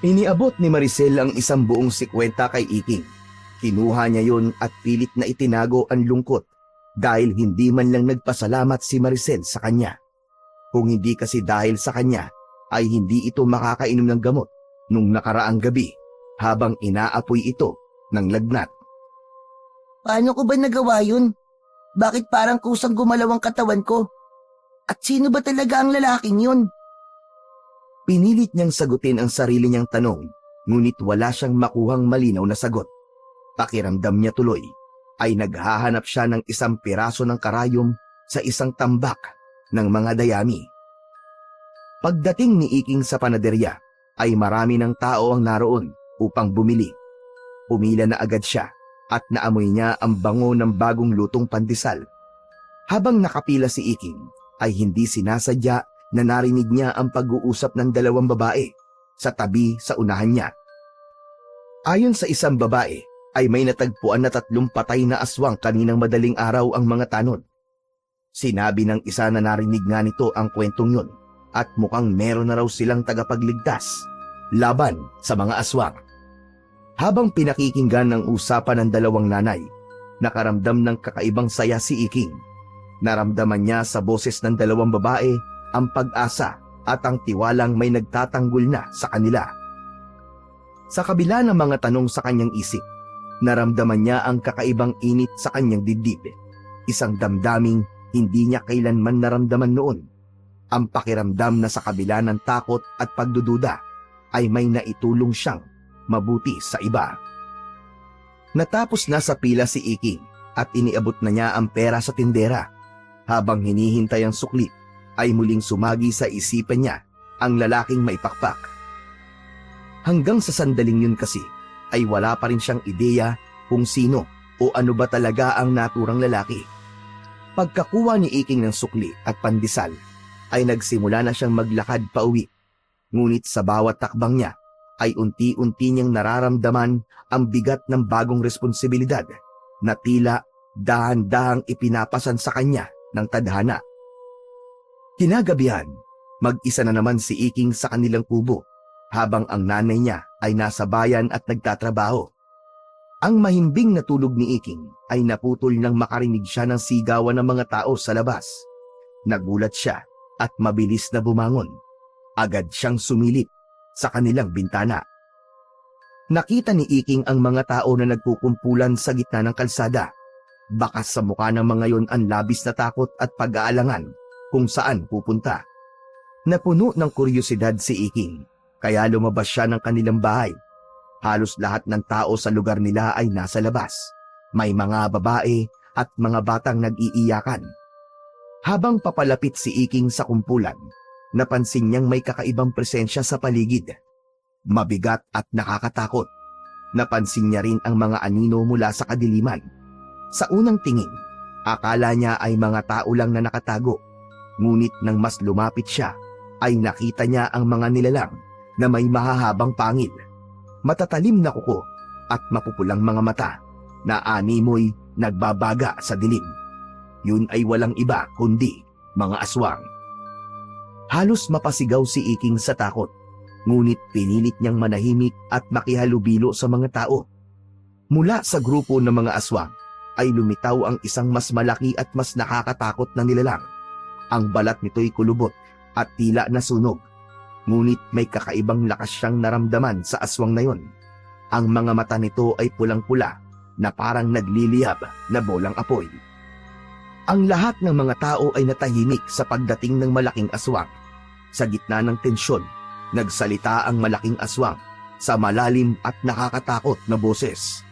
Iniabot ni Maricel ang 1 buong 50 kay Iking. Kinuha niya yun at pilit na itinago ang lungkot dahil hindi man lang nagpasalamat si Maricel sa kanya. Kung hindi kasi dahil sa kanya, ay hindi ito makakainom ng gamot nung nakaraang gabi habang inaapoy ito ng lagnat. Paano ko ba nagawa yun? Bakit parang kusang gumalaw ang katawan ko? At sino ba talaga ang lalaking yun? Pinilit niyang sagutin ang sarili niyang tanong, ngunit wala siyang makuhang malinaw na sagot. Pakiramdam niya tuloy ay naghahanap siya ng 1 piraso ng karayom sa isang tambak ng mga dayami. Pagdating ni Iking sa panaderya ay marami ng tao ang naroon upang bumili. Pumila na agad siya at naamoy niya ang bango ng bagong lutong pandesal. Habang nakapila si Iking ay hindi sinasadya na narinig niya ang pag-uusap ng 2 babae sa tabi sa unahan niya. Ayon sa isang babae ay may natagpuan na 3 patay na aswang kaninang madaling araw ang mga tanod. Sinabi ng isa na narinig nga nito ang kwentong yun at mukhang meron na raw silang tagapagligtas laban sa mga aswang. Habang pinakikinggan ng usapan ng 2 nanay, nakaramdam ng kakaibang saya si Iking. Naramdaman niya sa boses ng 2 babae ang pag-asa at ang tiwalang may nagtatanggol na sa kanila. Sa kabila ng mga tanong sa kanyang isip, naramdaman niya ang kakaibang init sa kanyang dibdib. Isang damdaming hindi niya kailanman naramdaman noon. Ang pakiramdam na sa kabila ng takot at pagdududa ay may naitulong siyang mabuti sa iba. Natapos na sa pila si Iking at iniabot na niya ang pera sa tindera. Habang hinihintay ang sukli, ay muling sumagi sa isipan niya ang lalaking may pakpak. Hanggang sa sandaling yun kasi, ay wala pa rin siyang ideya kung sino o ano ba talaga ang naturang lalaki. Pagkakuha ni Iking ng sukli at pandesal, ay nagsimula na siyang maglakad pauwi. Ngunit sa bawat takbang niya, ay unti-unti niyang nararamdaman ang bigat ng bagong responsibilidad na tila dahan-dahang ipinapasan sa kanya ng tadhana. Kinagabihan, mag-isa na naman si Iking sa kanilang kubo habang ang nanay niya ay nasa bayan at nagtatrabaho. Ang mahimbing na tulog ni Iking ay naputol nang makarinig siya ng sigawan ng mga tao sa labas. Nagulat siya at mabilis na bumangon. Agad siyang sumilip sa kanilang bintana. Nakita ni Iking ang mga tao na nagkukumpulan sa gitna ng kalsada. Bakas sa mukha ng mga yon ang labis na takot at pag-aalangan kung saan pupunta. Napuno ng kuryosidad si Iking, kaya lumabas siya ng kanilang bahay. Halos lahat ng tao sa lugar nila ay nasa labas. May mga babae at mga batang nag-iiyakan. Habang papalapit si Iking sa kumpulan, napansin niyang may kakaibang presensya sa paligid. Mabigat at nakakatakot. Napansin niya rin ang mga anino mula sa kadiliman. Sa unang tingin, akala niya ay mga tao lang na nakatago. Ngunit nang mas lumapit siya, ay nakita niya ang mga nilalang na may mahahabang pangil, matatalim na kuko at mapupulang mga mata na animoy nagbabaga sa dilim. Yun ay walang iba kundi mga aswang. Halos mapasigaw si Iking sa takot, ngunit pinilit niyang manahimik at makihalubilo sa mga tao. Mula sa grupo ng mga aswang ay lumitaw ang isang mas malaki at mas nakakatakot na nilalang. Ang balat nito'y kulubot at tila nasunog, ngunit may kakaibang lakas siyang naramdaman sa aswang na yon. Ang mga mata nito ay pulang-pula na parang nagliliyab na bolang apoy. Ang lahat ng mga tao ay natahimik sa pagdating ng malaking aswang. Sa gitna ng tensyon, nagsalita ang malaking aswang sa malalim at nakakatakot na boses.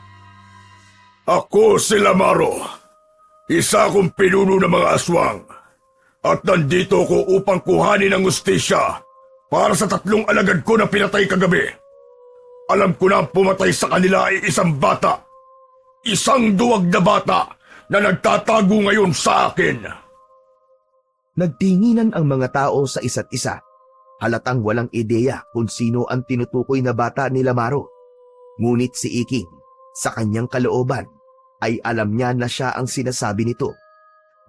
Ako si Lamaro, isa akong pinuno ng mga aswang. At nandito ko upang kuhanin ang hustisya para sa 3 alagad ko na pinatay kagabi. Alam ko na ang pumatay sa kanila ay isang bata. Isang duwag na bata na nagtatago ngayon sa akin. Nagtinginan ang mga tao sa isa't isa. Halatang walang ideya kung sino ang tinutukoy na bata ni Lamaro. Ngunit si Iking, sa kanyang kalooban, ay alam niya na siya ang sinasabi nito.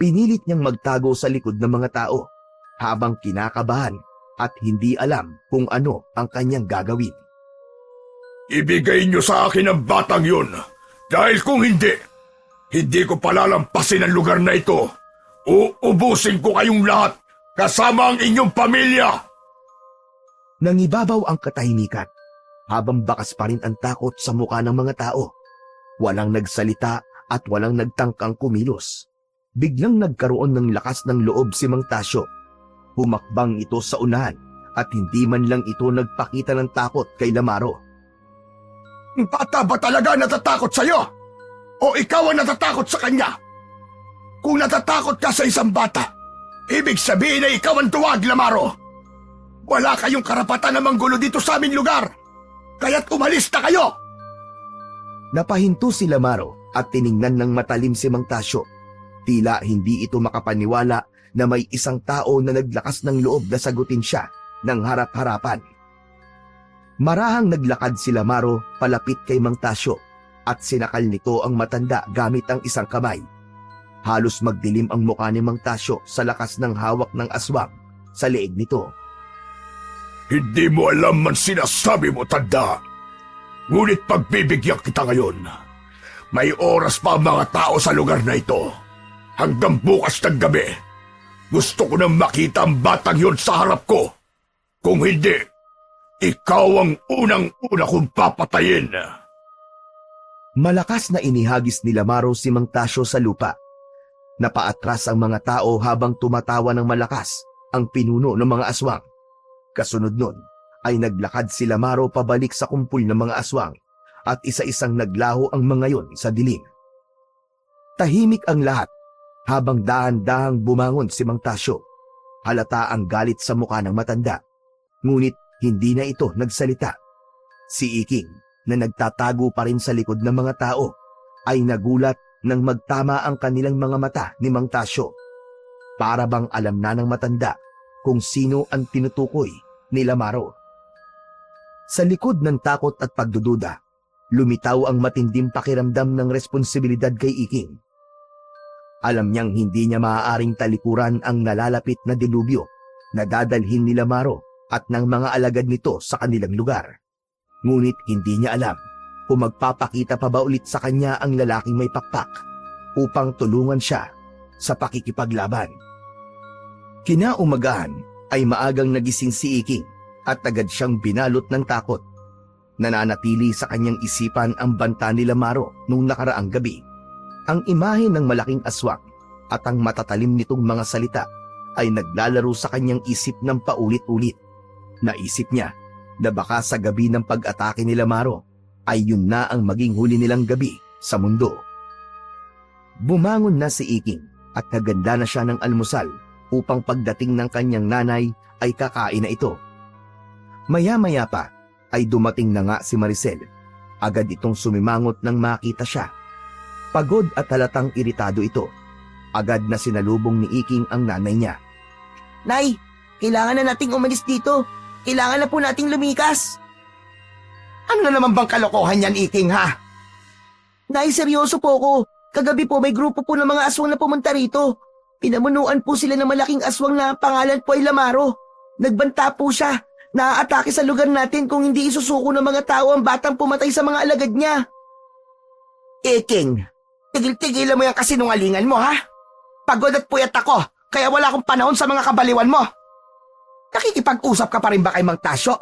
Pinilit niyang magtago sa likod ng mga tao habang kinakabahan at hindi alam kung ano ang kanyang gagawin. Ibigay niyo sa akin ang batang yun. Dahil kung hindi ko palalampasin ang lugar na ito. Uubusin ko kayong lahat kasama ang inyong pamilya. Nangibabaw ang katahimikan habang bakas pa rin ang takot sa mukha ng mga tao. Walang nagsalita at walang nagtangkang kumilos. Biglang nagkaroon ng lakas ng loob si Mang Tasyo. Humakbang ito sa unahan at hindi man lang ito nagpakita ng takot kay Lamaro. Bata ba talaga natatakot sa'yo? O ikaw ang natatakot sa kanya? Kung natatakot ka sa isang bata, ibig sabihin na ikaw ang tuwag, Lamaro. Wala kayong karapatan na manggulo dito sa aming lugar. Kaya't umalis na kayo! Napahinto si Lamaro at tiningnan ng matalim si Mang Tasyo. Tila hindi ito makapaniwala na may isang tao na naglakas ng loob na sagutin siya ng harap-harapan. Marahang naglakad si Lamaro palapit kay Mang Tasyo at sinakal nito ang matanda gamit ang isang kamay. Halos magdilim ang mukha ni Mang Tasyo sa lakas ng hawak ng aswang sa leeg nito. Hindi mo alam man sinasabi mo, tanda. Ngunit pagbibigyan kita ngayon. May oras pa ang mga tao sa lugar na ito. Hanggang bukas ng gabi. Gusto ko nang makita ang batang yon sa harap ko. Kung hindi, ikaw ang unang-una kong papatayin. Malakas na inihagis ni Lamaro si Mang Tasyo sa lupa. Napaatras ang mga tao habang tumatawa ng malakas ang pinuno ng mga aswang. Kasunod nun ay naglakad si Lamaro pabalik sa kumpul ng mga aswang at isa-isang naglaho ang mga yon sa dilim. Tahimik ang lahat habang dahan-dahang bumangon si Mang Tasyo. Halata ang galit sa mukha ng matanda, ngunit hindi na ito nagsalita. Si Iking, na nagtatago pa rin sa likod ng mga tao, ay nagulat nang magtama ang kanilang mga mata ni Mang Tasyo. Para bang alam na ng matanda kung sino ang tinutukoy ni Lamaro. Sa likod ng takot at pagdududa, lumitaw ang matinding pakiramdam ng responsibilidad kay Iking. Alam niyang hindi niya maaaring talikuran ang nalalapit na dilubyo na dadalhin ni Lamaro at ng mga alagad nito sa kanilang lugar. Ngunit hindi niya alam kung magpapakita pa ba ulit sa kanya ang lalaking may pakpak upang tulungan siya sa pakikipaglaban. Kinaumagahan ay maagang nagising si Iking at agad siyang binalot ng takot. Nananatili sa kanyang isipan ang banta ni Lamaro nung nakaraang gabi. Ang imahe ng malaking aswang at ang matatalim nitong mga salita ay naglalaro sa kanyang isip ng paulit-ulit. Naisip niya na baka sa gabi ng pag-atake ni Lamaro ay yun na ang maging huli nilang gabi sa mundo. Bumangon na si Iking at naganda na siya ng almusal upang pagdating ng kanyang nanay ay kakain na ito. Maya-maya pa ay dumating na nga si Maricel. Agad itong sumimangot nang makita siya. Pagod at halatang iritado ito. Agad na sinalubong ni Iking ang nanay niya. Nay, kailangan na nating umalis dito. Kailangan na po nating lumikas. Ano na naman bang kalokohan yan, Iking, ha? Nay, seryoso po ako. Kagabi po may grupo po ng mga aswang na pumunta rito. Pinamunuan po sila ng malaking aswang na pangalan po ay Lamaro. Nagbanta po siya. Naaatake sa lugar natin kung hindi isusuko ng mga tao ang batang pumatay sa mga alagad niya. Iking, tigil-tigilan mo yung kasinungalingan mo, ha? Pagod at puyat ako, kaya wala akong panahon sa mga kabaliwan mo. Nakikipag-usap ka pa rin ba kay Mang Tasyo?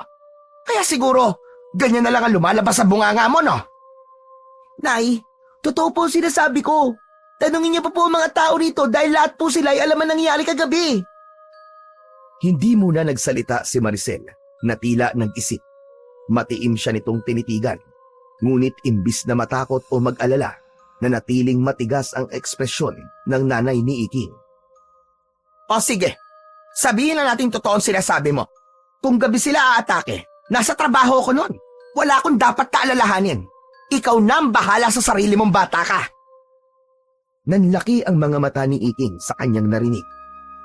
Kaya siguro, ganyan na lang ang lumalabas sa bunganga mo, no? Nay, totoo po sinasabi ko. Tanungin niyo pa po ang mga tao rito dahil lahat po sila ay alam ang nangyari kagabi. Hindi muna nagsalita si Maricel na tila nag-isip. Matiim siya nitong tinitigan. Ngunit imbis na matakot o mag-alala, nanatiling matigas ang ekspresyon ng nanay ni Iking. O sige, sabihin na natin totoo ang sinasabi mo. Kung gabi sila aatake, nasa trabaho ko nun. Wala akong dapat kaalalahanin. Ikaw na ang bahala sa sarili mong bata ka. Nanlaki ang mga mata ni Iking sa kanyang narinig.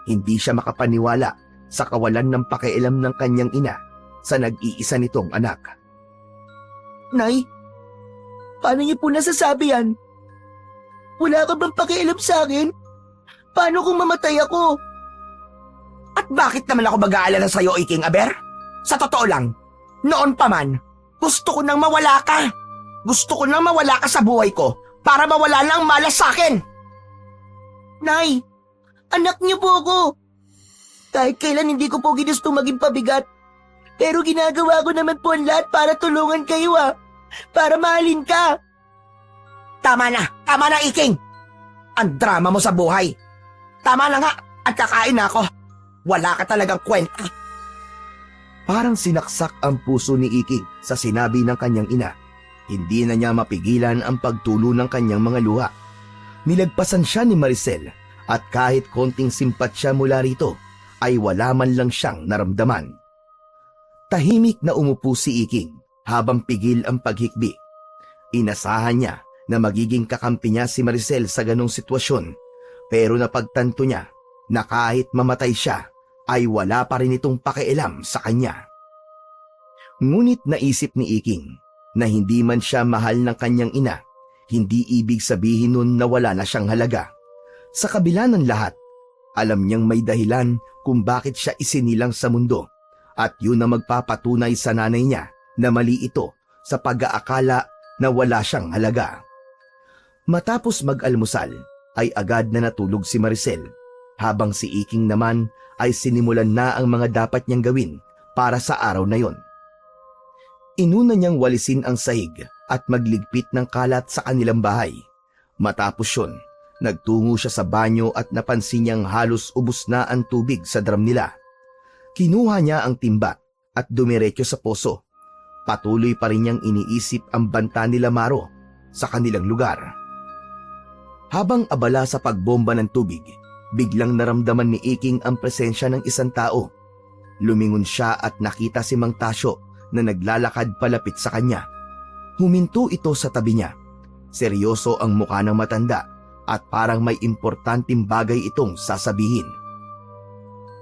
Hindi siya makapaniwala sa kawalan ng pakialam ng kanyang ina sa nag-iisa nitong anak. Nay, paano niyo po nasasabi yan? Wala ka bang pakialam sa akin? Paano kung mamatay ako? At bakit naman ako mag-aalala sa'yo, Iking Aber? Sa totoo lang, noon pa man, gusto ko nang mawala ka. Gusto ko nang mawala ka sa buhay ko para mawala lang malas sa akin. Nay, anak niyo po ako. Kahit kailan hindi ko po ginusto maging pabigat. Pero ginagawa ko naman po ang lahat para tulungan kayo para mahalin ka. Tama na Iking. Ang drama mo sa buhay. Tama na nga at kakain na ako. Wala ka talagang kwenta. Parang sinaksak ang puso ni Iking sa sinabi ng kanyang ina. Hindi na niya mapigilan ang pagtulo ng kanyang mga luha. Nilagpasan siya ni Maricel at kahit konting simpatsya mula rito ay wala man lang siyang naramdaman. Tahimik na umupo si Iking habang pigil ang paghikbi. Inasahan niya na magiging kakampi niya si Maricel sa ganong sitwasyon pero napagtanto niya na kahit mamatay siya ay wala pa rin itong pakialam sa kanya. Ngunit naisip ni Iking na hindi man siya mahal ng kanyang ina, hindi ibig sabihin nun na wala na siyang halaga. Sa kabila ng lahat, alam niyang may dahilan kung bakit siya isinilang sa mundo at yun ang magpapatunay sa nanay niya na mali ito sa pag-aakala na wala siyang halaga. Matapos mag-almusal ay agad na natulog si Maricel habang si Iking naman ay sinimulan na ang mga dapat niyang gawin para sa araw na yon. Inuna niyang walisin ang sahig at magligpit ng kalat sa kanilang bahay. Matapos yun, nagtungo siya sa banyo at napansin niyang halos ubos na ang tubig sa drum nila. Kinuha niya ang timba at dumiretso sa poso. Patuloy pa rin niyang iniisip ang banta nila Maro sa kanilang lugar. Habang abala sa pagbomba ng tubig, biglang naramdaman ni Iking ang presensya ng isang tao. Lumingon siya at nakita si Mang Tasyo na naglalakad palapit sa kanya. Huminto ito sa tabi niya. Seryoso ang mukha ng matanda at parang may importanteng bagay itong sasabihin.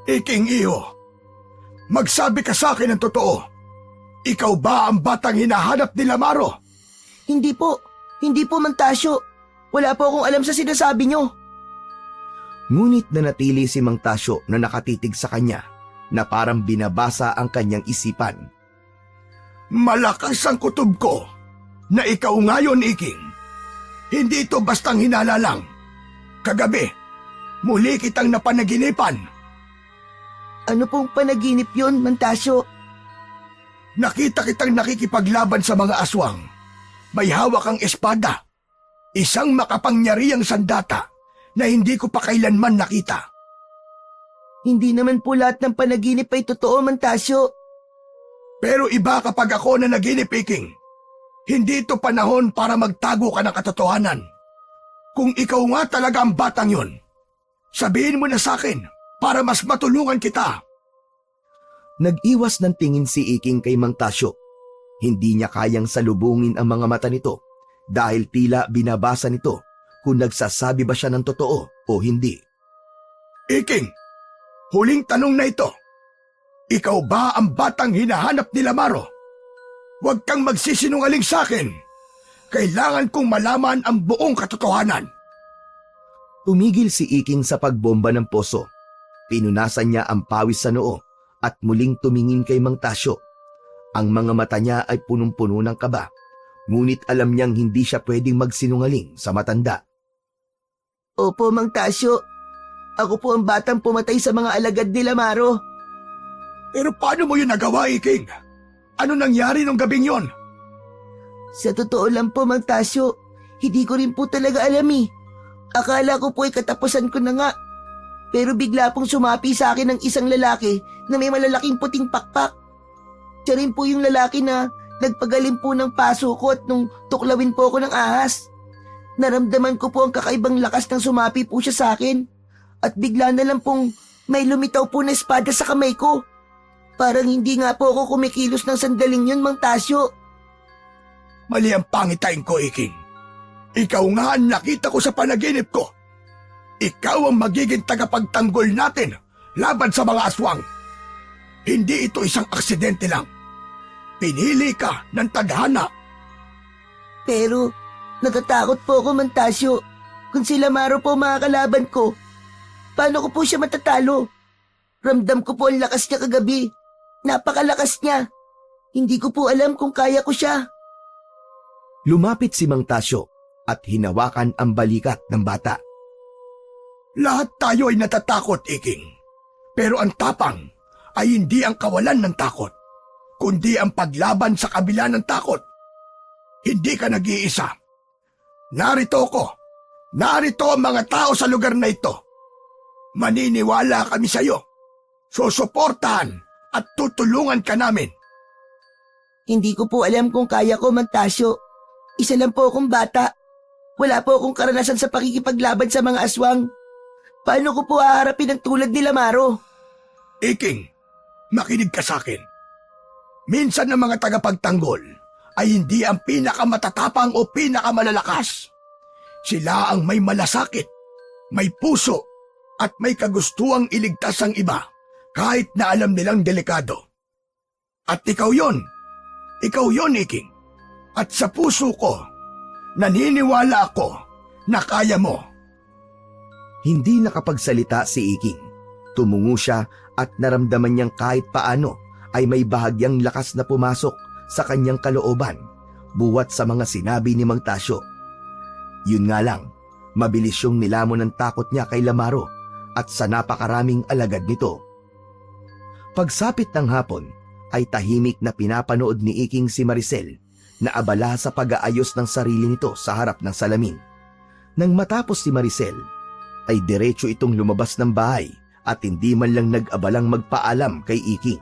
Iking iyo, magsabi ka sa akin ng totoo. Ikaw ba ang batang hinahanap nila Maro? Hindi po Mang Tasyo. Wala po akong alam sa sinasabi niyo. Ngunit nanatili si Mang Tasyo na nakatitig sa kanya na parang binabasa ang kanyang isipan. Malakas ang kutob ko na ikaw ngayon, Iking. Hindi ito bastang hinala lang. Kagabi, muli kitang napanaginipan. Ano pong panaginip yon, Mang Tasyo? Nakita kitang nakikipaglaban sa mga aswang. May hawak ang espada. Isang makapangyarihang sandata na hindi ko pa kailanman nakita. Hindi naman po lahat ng panaginip ay totoo, Mang Tasyo. Pero iba kapag ako na naginip, Iking. Hindi ito panahon para magtago ka ng katotohanan. Kung ikaw nga talaga ang batang yon, sabihin mo na sa akin para mas matulungan kita. Nag-iwas ng tingin si Iking kay Mang Tasyo. Hindi niya kayang salubungin ang mga mata nito dahil tila binabasa nito kung nagsasabi ba siya ng totoo o hindi. Iking, huling tanong na ito. Ikaw ba ang batang hinahanap nila Maro? Huwag kang magsisinungaling sa akin. Kailangan kong malaman ang buong katotohanan. Tumigil si Iking sa pagbomba ng poso. Pinunasan niya ang pawis sa noo at muling tumingin kay Mang Tasyo. Ang mga mata niya ay punong-puno ng kaba, ngunit alam niyang hindi siya pwedeng magsinungaling sa matanda. Opo, Mang Tasyo. Ako po ang batang pumatay sa mga alagad nila Maro. Pero paano mo yun nagawa, Iking? Ano nangyari nung gabing yon? Sa totoo lang po, Mang Tasyo, hindi ko rin po talaga alam eh. Akala ko po ay katapusan ko na nga. Pero bigla pong sumapi sa akin ng isang lalaki na may malalaking puting pakpak. Siya rin po yung lalaki na nagpagaling po ng paso ko at nung tuklawin po ako ng ahas. Naramdaman ko po ang kakaibang lakas ng sumapi po siya sa akin. At bigla na lang pong may lumitaw po na espada sa kamay ko. Parang hindi nga po ako kumikilos ng sandaling yun, Mang Tasyo. Mali ang pangitain ko, Iking. Ikaw nga ang nakita ko sa panaginip ko. Ikaw ang magiging tagapagtanggol natin laban sa mga aswang. Hindi ito isang aksidente lang. Pinili ka ng tadhana. Pero natatakot po ako, Mang Tasyo. Kung sila Maro po mga kalaban ko, paano ko po siya matatalo? Ramdam ko po ang lakas niya kagabi. Napakalakas niya. Hindi ko po alam kung kaya ko siya. Lumapit si Mang Tasyo at hinawakan ang balikat ng bata. Lahat tayo ay natatakot, Iking. Pero ang tapang ay hindi ang kawalan ng takot, kundi ang paglaban sa kabila ng takot. Hindi ka nag-iisa. Narito ako. Narito ang mga tao sa lugar na ito. Maniniwala kami sa iyo. Susuportahan at tutulungan ka namin. Hindi ko po alam kung kaya ko, Mang Tasyo. Isa lang po akong bata. Wala po akong karanasan sa pakikipaglaban sa mga aswang. Paano ko po haharapin ang tulad nila, Maro? Iking, makinig ka sa akin. Minsan ang mga tagapagtanggol ay hindi ang pinakamatatapang o pinakamalalakas. Sila ang may malasakit, may puso, at may kagustuang iligtas ang iba kahit na alam nilang delikado. At ikaw yon, Iking. At sa puso ko, naniniwala ako na kaya mo. Hindi nakapagsalita si Iking. Tumungo siya at naramdaman niyang kahit paano ay may bahagyang lakas na pumasok sa kanyang kalooban buwat sa mga sinabi ni Mang Tasyo. Yun nga lang, mabilis yung nilamon ng takot niya kay Lamaro at sa napakaraming alagad nito. Pagsapit ng hapon ay tahimik na pinapanood ni Iking si Maricel na abala sa pag-aayos ng sarili nito sa harap ng salamin. Nang matapos si Maricel, ay diretso itong lumabas ng bahay at hindi man lang nag-abalang magpaalam kay Iking.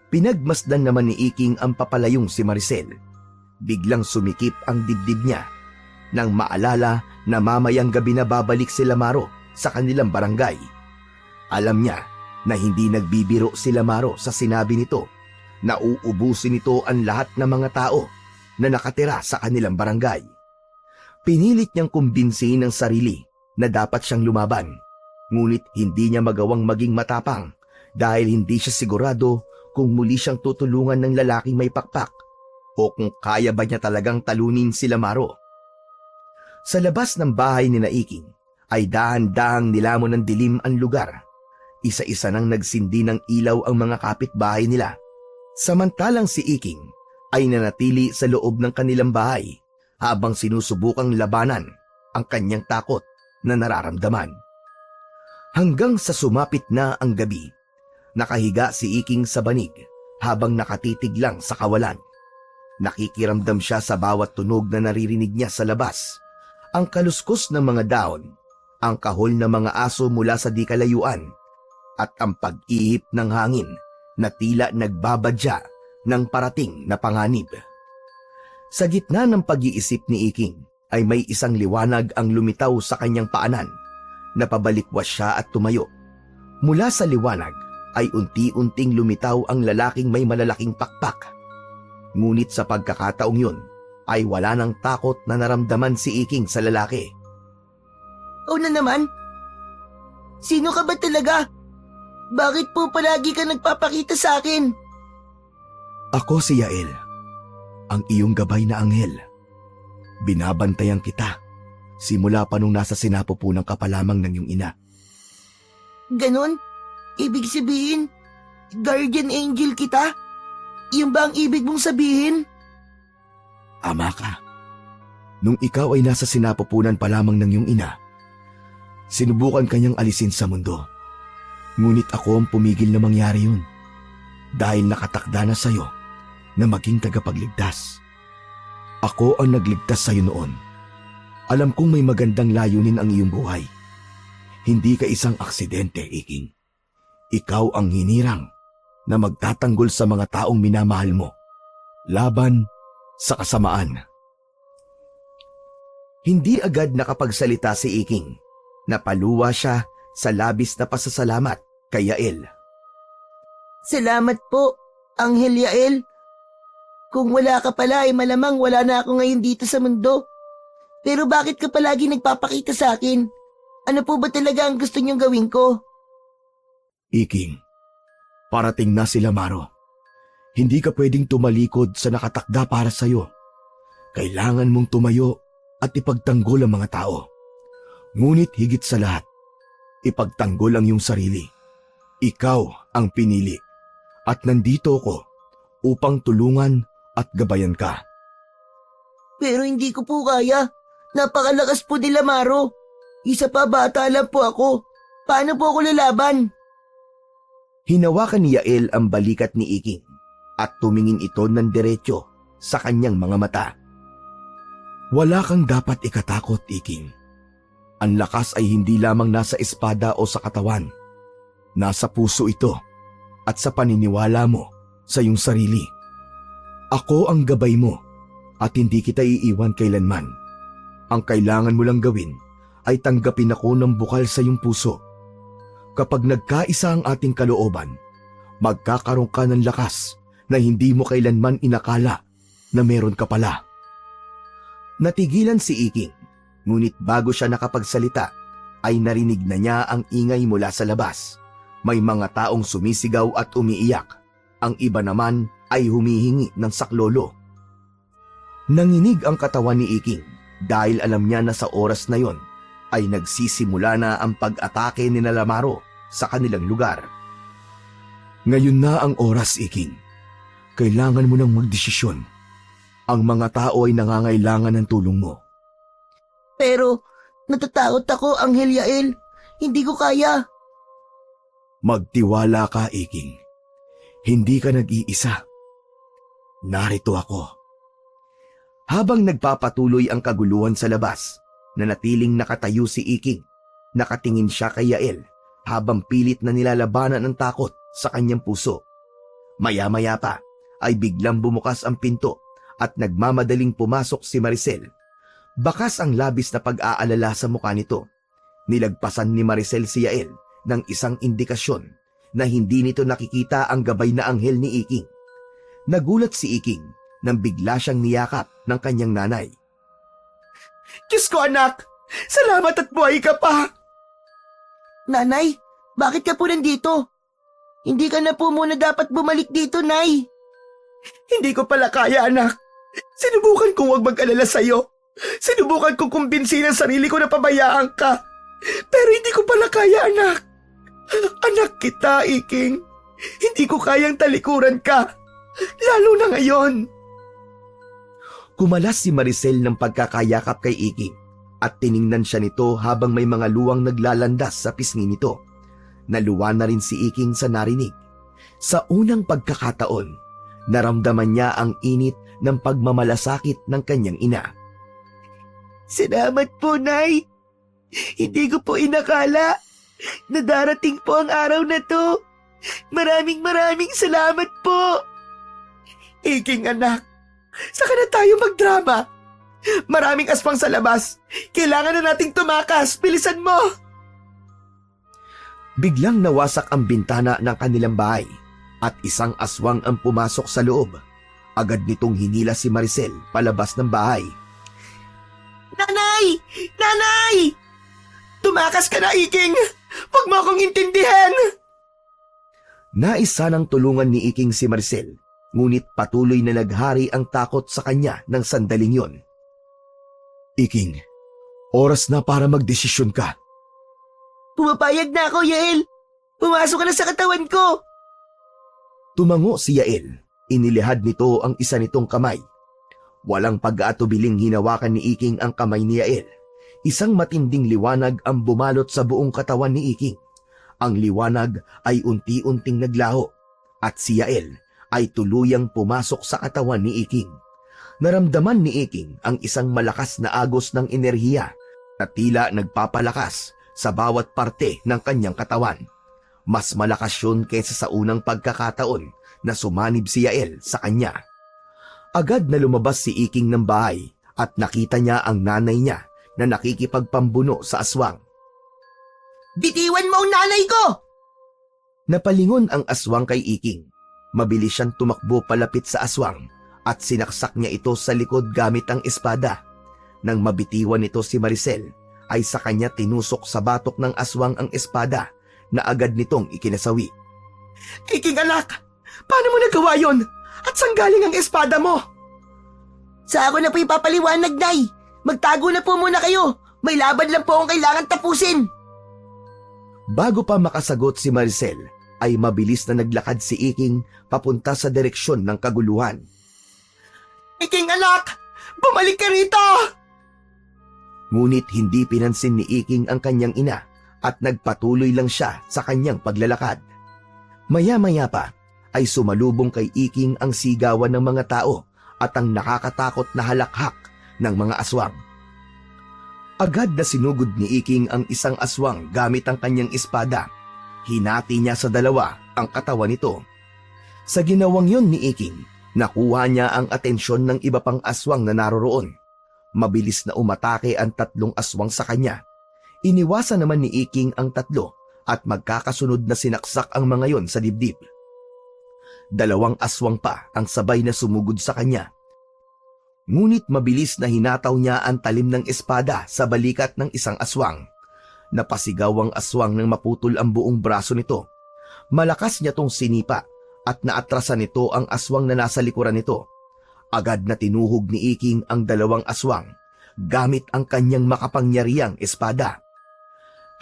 Pinagmasdan naman ni Iking ang papalayong si Maricel. Biglang sumikip ang dibdib niya nang maalala na mamayang gabi na babalik si Lamaro sa kanilang barangay. Alam niya na hindi nagbibiro si Lamaro sa sinabi nito na uubusin nito ang lahat ng mga tao na nakatira sa kanilang barangay. Pinilit niyang kumbinsihin ang sarili na dapat siyang lumaban, ngunit hindi niya magawang maging matapang dahil hindi siya sigurado kung muli siyang tutulungan ng lalaking may pakpak o kung kaya ba niya talagang talunin si Lamaro. Sa labas ng bahay ni Iking ay dahan-dahang nilamon ng dilim ang lugar. Isa-isa nang nagsindi ng ilaw ang mga kapitbahay nila. Samantalang si Iking ay nanatili sa loob ng kanilang bahay habang sinusubukang labanan ang kanyang takot na nararamdaman. Hanggang sa sumapit na ang gabi, nakahiga si Iking sa banig habang nakatitig lang sa kawalan. Nakikiramdam siya sa bawat tunog na naririnig niya sa labas. Ang kaluskos ng mga daon, ang kahol ng mga aso mula sa di kalayuan, at ang pag-ihip ng hangin na tila nagbabadya ng parating na panganib. Sa gitna ng pag-iisip ni Iking ay may isang liwanag ang lumitaw sa kanyang paanan. Napabalikwas siya at tumayo. Mula sa liwanag ay unti-unting lumitaw ang lalaking may malalaking pakpak. Ngunit sa pagkakataong yun ay wala nang takot na naramdaman si Iking sa lalaki. O na naman? Sino ka ba talaga? Bakit po palagi ka nagpapakita sa akin? Ako si Yael, ang iyong gabay na anghel. Binabantayan kita simula pa nung nasa sinapupunan ka pa lamang ng iyong ina. Ganon? Ibig sabihin, guardian angel kita? Iyon ba ang ibig mong sabihin? Ama ka. Nung ikaw ay nasa sinapupunan pa lamang ng iyong ina, sinubukan kanyang alisin sa mundo. Ngunit ako ang pumigil na mangyari yun dahil nakatakda na sa'yo na maging tagapagligtas. Ako ang nagligtas sa'yo noon Alam kong may magandang layunin ang iyong buhay. Hindi ka isang aksidente, Iking. Ikaw ang hinirang na magtatanggol sa mga taong minamahal mo, laban sa kasamaan. Hindi agad nakapagsalita si Iking. Napaluwa siya sa labis na pasasalamat kay Yael. Salamat po, Anghel Yael. Kung wala ka pala ay malamang wala na ako ngayon dito sa mundo. Pero bakit ka palagi nagpapakita sa akin? Ano po ba talaga ang gusto niyong gawin ko? Iking, parating na sila, Maro. Hindi ka pwedeng tumalikod sa nakatakda para sa'yo. Kailangan mong tumayo at ipagtanggol ang mga tao. Ngunit higit sa lahat, ipagtanggol ang iyong sarili. Ikaw ang pinili. At nandito ako upang tulungan at gabayan ka. Pero hindi ko po kaya. Napakalakas po nila, Maro. Isa pa, bata lang po ako. Paano po ako lalaban? Hinawakan ni Yael ang balikat ni Iking at tumingin ito ng diretso sa kanyang mga mata. Wala kang dapat ikatakot, Iking. Ang lakas ay hindi lamang nasa espada o sa katawan. Nasa puso ito at sa paniniwala mo sa iyong sarili. Ako ang gabay mo at hindi kita iiwan kailanman. Ang kailangan mo lang gawin ay tanggapin ako ng bukal sa iyong puso. Kapag nagkaisa ang ating kalooban, magkakaroon ka ng lakas na hindi mo kailanman inakala na meron ka pala. Natigilan si Iking, ngunit bago siya nakapagsalita, ay narinig na niya ang ingay mula sa labas. May mga taong sumisigaw at umiiyak. Ang iba naman ay humihingi ng saklolo. Nanginig ang katawan ni Iking dahil alam niya na sa oras na yon ay nagsisimula na ang pag-atake ni Maro sa kanilang lugar. Ngayon na ang oras, Iking. Kailangan mo nang magdesisyon. Ang mga tao ay nangangailangan ng tulong mo. Pero natatakot ako, Anghel Yael. Hindi ko kaya. Magtiwala ka, Iking. Hindi ka nag-iisa. Narito ako. Habang nagpapatuloy ang kaguluhan sa labas, nanatiling nakatayo si Iking. Nakatingin siya kay Yael habang pilit na nilalabanan ang takot sa kanyang puso. Maya-maya pa ay biglang bumukas ang pinto at nagmamadaling pumasok si Maricel. Bakas ang labis na pag-aalala sa mukha nito. Nilagpasan ni Maricel si Yael ng isang indikasyon na hindi nito nakikita ang gabay na anghel ni Iking. Nagulat si Iking nang bigla siyang niyakap ng kanyang nanay. Diyos ko, anak! Salamat at buhay ka pa! Nanay, bakit ka po nandito? Hindi ka na po muna dapat bumalik dito, Nay. Hindi ko pala kaya, anak. Sinubukan kong huwag mag-alala sa'yo. Sinubukan kong kumbinsin ang sarili ko na pabayaan ka. Pero hindi ko pala kaya, anak. Anak kita, Iking. Hindi ko kayang talikuran ka. Lalo na ngayon. Kumalas si Maricel ng pagkakayakap kay Iking at tiningnan siya nito habang may mga luwang naglalandas sa pisngi nito. Naluwa na rin si Iking sa narinig. Sa unang pagkakataon, naramdaman niya ang init ng pagmamalasakit ng kanyang ina. Salamat po, Nay. Hindi ko po inakala na darating po ang araw na to. Maraming salamat po. Iking, anak, saka na tayo magdrama. Maraming aswang sa labas. Kailangan na nating tumakas. Bilisan mo. Biglang nawasak ang bintana ng kanilang bahay at isang aswang ang pumasok sa loob. Agad nitong hinila si Maricel palabas ng bahay. Nanay! Nanay! Tumakas ka na, Iking! Huwag mo akong intindihan! Nais sanang tulungan ni Iking si Maricel, ngunit patuloy na naghari ang takot sa kanya ng sandaling yon. Iking, oras na para magdesisyon ka. Pumapayag na ako, Yael! Pumasok ka na sa katawan ko! Tumango si Yael. Inilihad nito ang isa nitong kamay. Walang pag-aatubiling hinawakan ni Iking ang kamay ni Yael. Isang matinding liwanag ang bumalot sa buong katawan ni Iking. Ang liwanag ay unti-unting naglaho at si Yael ay tuluyang pumasok sa katawan ni Iking. Naramdaman ni Iking ang isang malakas na agos ng enerhiya na tila nagpapalakas sa bawat parte ng kanyang katawan. Mas malakas yun kaysa sa unang pagkakataon na sumanib si Yael sa kanya. Agad na lumabas si Iking ng bahay at nakita niya ang nanay niya na nakikipagpambuno sa aswang. Bitiwan mo ang nanay ko! Napalingon ang aswang kay Iking. Mabilis siyang tumakbo palapit sa aswang at sinaksak niya ito sa likod gamit ang espada. Nang mabitiwan nito si Maricel, ay sa kanya tinusok sa batok ng aswang ang espada na agad nitong ikinasawi. Iking anak, paano mo nagawa yon? At saan galing ang espada mo? Sa ako na po ipapaliwanag, Nay. Magtago na po muna kayo. May laban lang po akong kailangan tapusin. Bago pa makasagot si Maricel, ay mabilis na naglakad si Iking papunta sa direksyon ng kaguluhan. Iking anak, bumalik ka rito! Ngunit hindi pinansin ni Iking ang kanyang ina at nagpatuloy lang siya sa kanyang paglalakad. Maya-maya pa ay sumalubong kay Iking ang sigawan ng mga tao at ang nakakatakot na halakhak ng mga aswang. Agad na sinugod ni Iking ang isang aswang gamit ang kanyang espada. Hinati niya sa dalawa ang katawan nito. Sa ginawang yon ni Iking, nakuha niya ang atensyon ng iba pang aswang na naroroon. Mabilis na umatake ang 3 aswang sa kanya. Iniwasan naman ni Iking ang 3 at magkakasunod na sinaksak ang mga yon sa dibdib. 2 aswang pa ang sabay na sumugod sa kanya. Ngunit mabilis na hinataw niya ang talim ng espada sa balikat ng isang aswang. Napasigaw ang aswang nang maputol ang buong braso nito. Malakas niya tong sinipa at naatrasan nito ang aswang na nasa likuran nito. Agad na tinuhog ni Iking ang 2 aswang gamit ang kanyang makapangyarihang espada.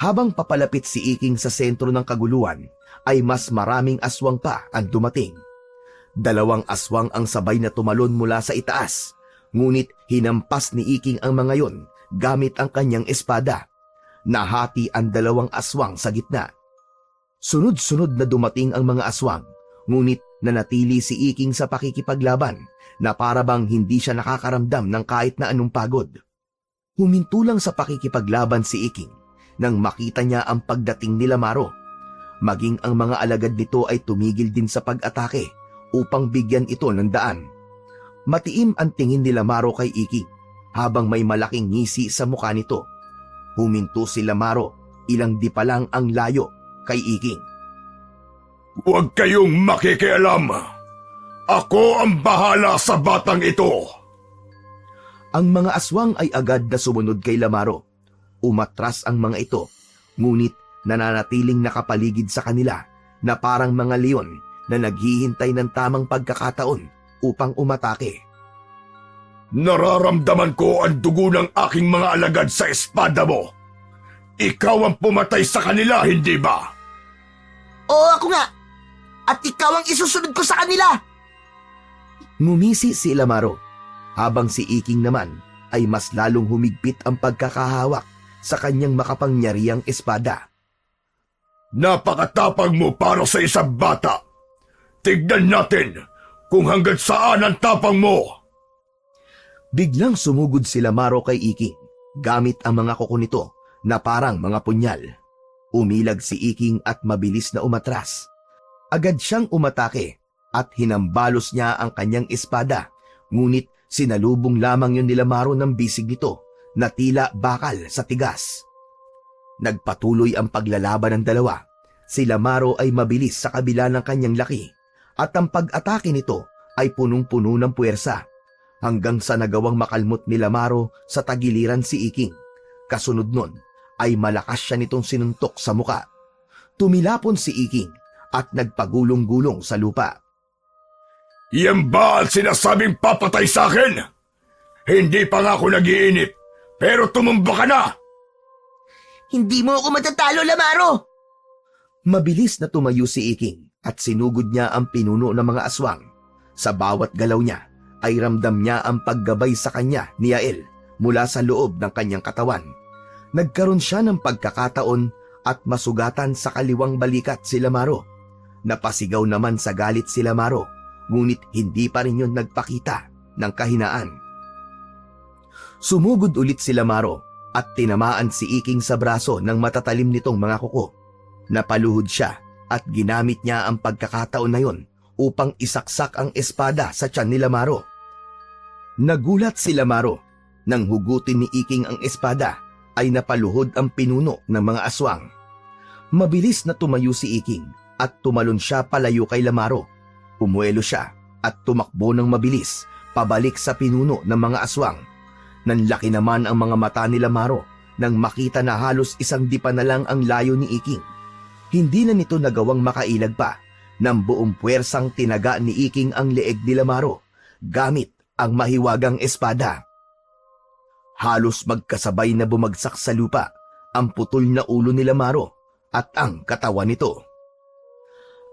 Habang papalapit si Iking sa sentro ng kaguluhan, ay mas maraming aswang pa ang dumating. 2 aswang ang sabay na tumalon mula sa itaas, ngunit hinampas ni Iking ang mga yon gamit ang kanyang espada. Nahati ang 2 aswang sa gitna. Sunod-sunod na dumating ang mga aswang, ngunit nanatili si Iking sa pakikipaglaban na parabang hindi siya nakakaramdam ng kahit na anong pagod. Huminto lang sa pakikipaglaban si Iking nang makita niya ang pagdating ni Lamaro. Maging ang mga alagad nito ay tumigil din sa pag-atake upang bigyan ito ng daan. Matiim ang tingin ni Lamaro kay Iking habang may malaking ngisi sa mukha nito. Huminto si Lamaro, ilang di pa lang ang layo kay Iking. Huwag kayong makikialam. Ako ang bahala sa batang ito. Ang mga aswang ay agad na sumunod kay Lamaro. Umatras ang mga ito, ngunit nananatiling nakapaligid sa kanila na parang mga leon na naghihintay ng tamang pagkakataon upang umatake. Nararamdaman ko ang dugo ng aking mga alagad sa espada mo. Ikaw ang pumatay sa kanila, hindi ba? Oo, ako nga. At ikaw ang isusunod ko sa kanila. Ngumisi si Lamaro, habang si Iking naman ay mas lalong humigpit ang pagkakahawak sa kanyang makapangyarihang espada. Napakatapang mo para sa isang bata. Tignan natin kung hanggang saan ang tapang mo. Biglang sumugod si Lamaro kay Iking gamit ang mga kuko nito na parang mga punyal. Umilag si Iking at mabilis na umatras. Agad siyang umatake at hinambalos niya ang kanyang espada, ngunit sinalubong lamang yun ni Lamaro ng bisig nito na tila bakal sa tigas. Nagpatuloy ang paglalaban ng dalawa. Si Lamaro ay mabilis sa kabila ng kanyang laki at ang pag-atake nito ay punong-puno ng puwersa hanggang sa nagawang makalmot ni Lamaro sa tagiliran si Iking. Kasunod nun ay malakas siya nitong sinuntok sa muka. Tumilapon si Iking at nagpagulong-gulong sa lupa. Yan ba ang sinasabing papatay sa akin? Hindi pa nga ako nag-iinip, pero tumumba ka na! Hindi mo ako matatalo, Lamaro! Mabilis na tumayo si Iking at sinugod niya ang pinuno ng mga aswang. Sa bawat galaw niya ay ramdam niya ang paggabay sa kanya ni Yael mula sa loob ng kanyang katawan. Nagkaroon siya ng pagkakataon at masugatan sa kaliwang balikat si Lamaro. Napasigaw naman sa galit si Lamaro, ngunit hindi pa rin yun nagpakita ng kahinaan. Sumugod ulit si Lamaro at tinamaan si Iking sa braso ng matatalim nitong mga kuko. Napaluhod siya at ginamit niya ang pagkakataon na yon upang isaksak ang espada sa tiyan ni Lamaro. Nagulat si Lamaro nang hugutin ni Iking ang espada ay napaluhod ang pinuno ng mga aswang. Mabilis na tumayo si Iking at tumalon siya palayo kay Lamaro. Pumuelo siya at tumakbo ng mabilis pabalik sa pinuno ng mga aswang. Nanlaki naman ang mga mata ni Lamaro nang makita na halos isang dipa na lang ang layo ni Iking. Hindi na nito nagawang makailag pa nang buong puwersang tinaga ni Iking ang leeg ni Lamaro gamit ang mahiwagang espada. Halos magkasabay na bumagsak sa lupa ang putol na ulo ni Lamaro at ang katawan nito.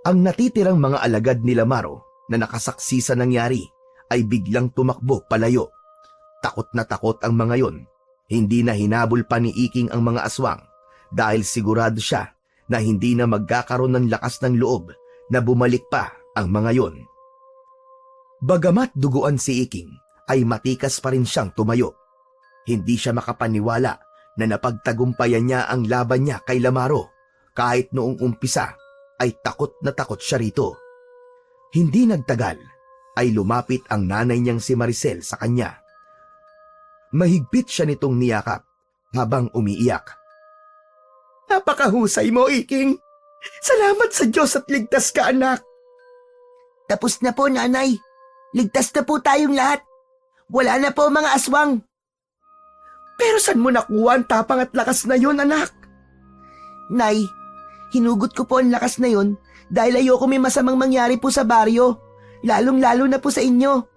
Ang natitirang mga alagad ni Lamaro na nakasaksi sa nangyari ay biglang tumakbo palayo. Takot na takot ang mga yon. Hindi na hinabol pa ni Iking ang mga aswang dahil sigurado siya na hindi na magkakaroon ng lakas ng loob na bumalik pa ang mga yon. Bagamat duguan si Iking ay matikas pa rin siyang tumayo. Hindi siya makapaniwala na napagtagumpayan niya ang laban niya kay Lamaro kahit noong umpisa ay takot na takot siya rito. Hindi nagtagal ay lumapit ang nanay niyang si Maricel sa kanya. Mahigpit siya nitong niyakap habang umiiyak. Napakahusay mo, Iking. Salamat sa Diyos at ligtas ka, anak. Tapos na po, nanay. Ligtas na po tayong lahat. Wala na po mga aswang. Pero saan mo nakuha ang tapang at lakas na yon, anak? Nay, hinugot ko po ang lakas na yon dahil ayoko may masamang mangyari po sa baryo, lalong-lalo na po sa inyo.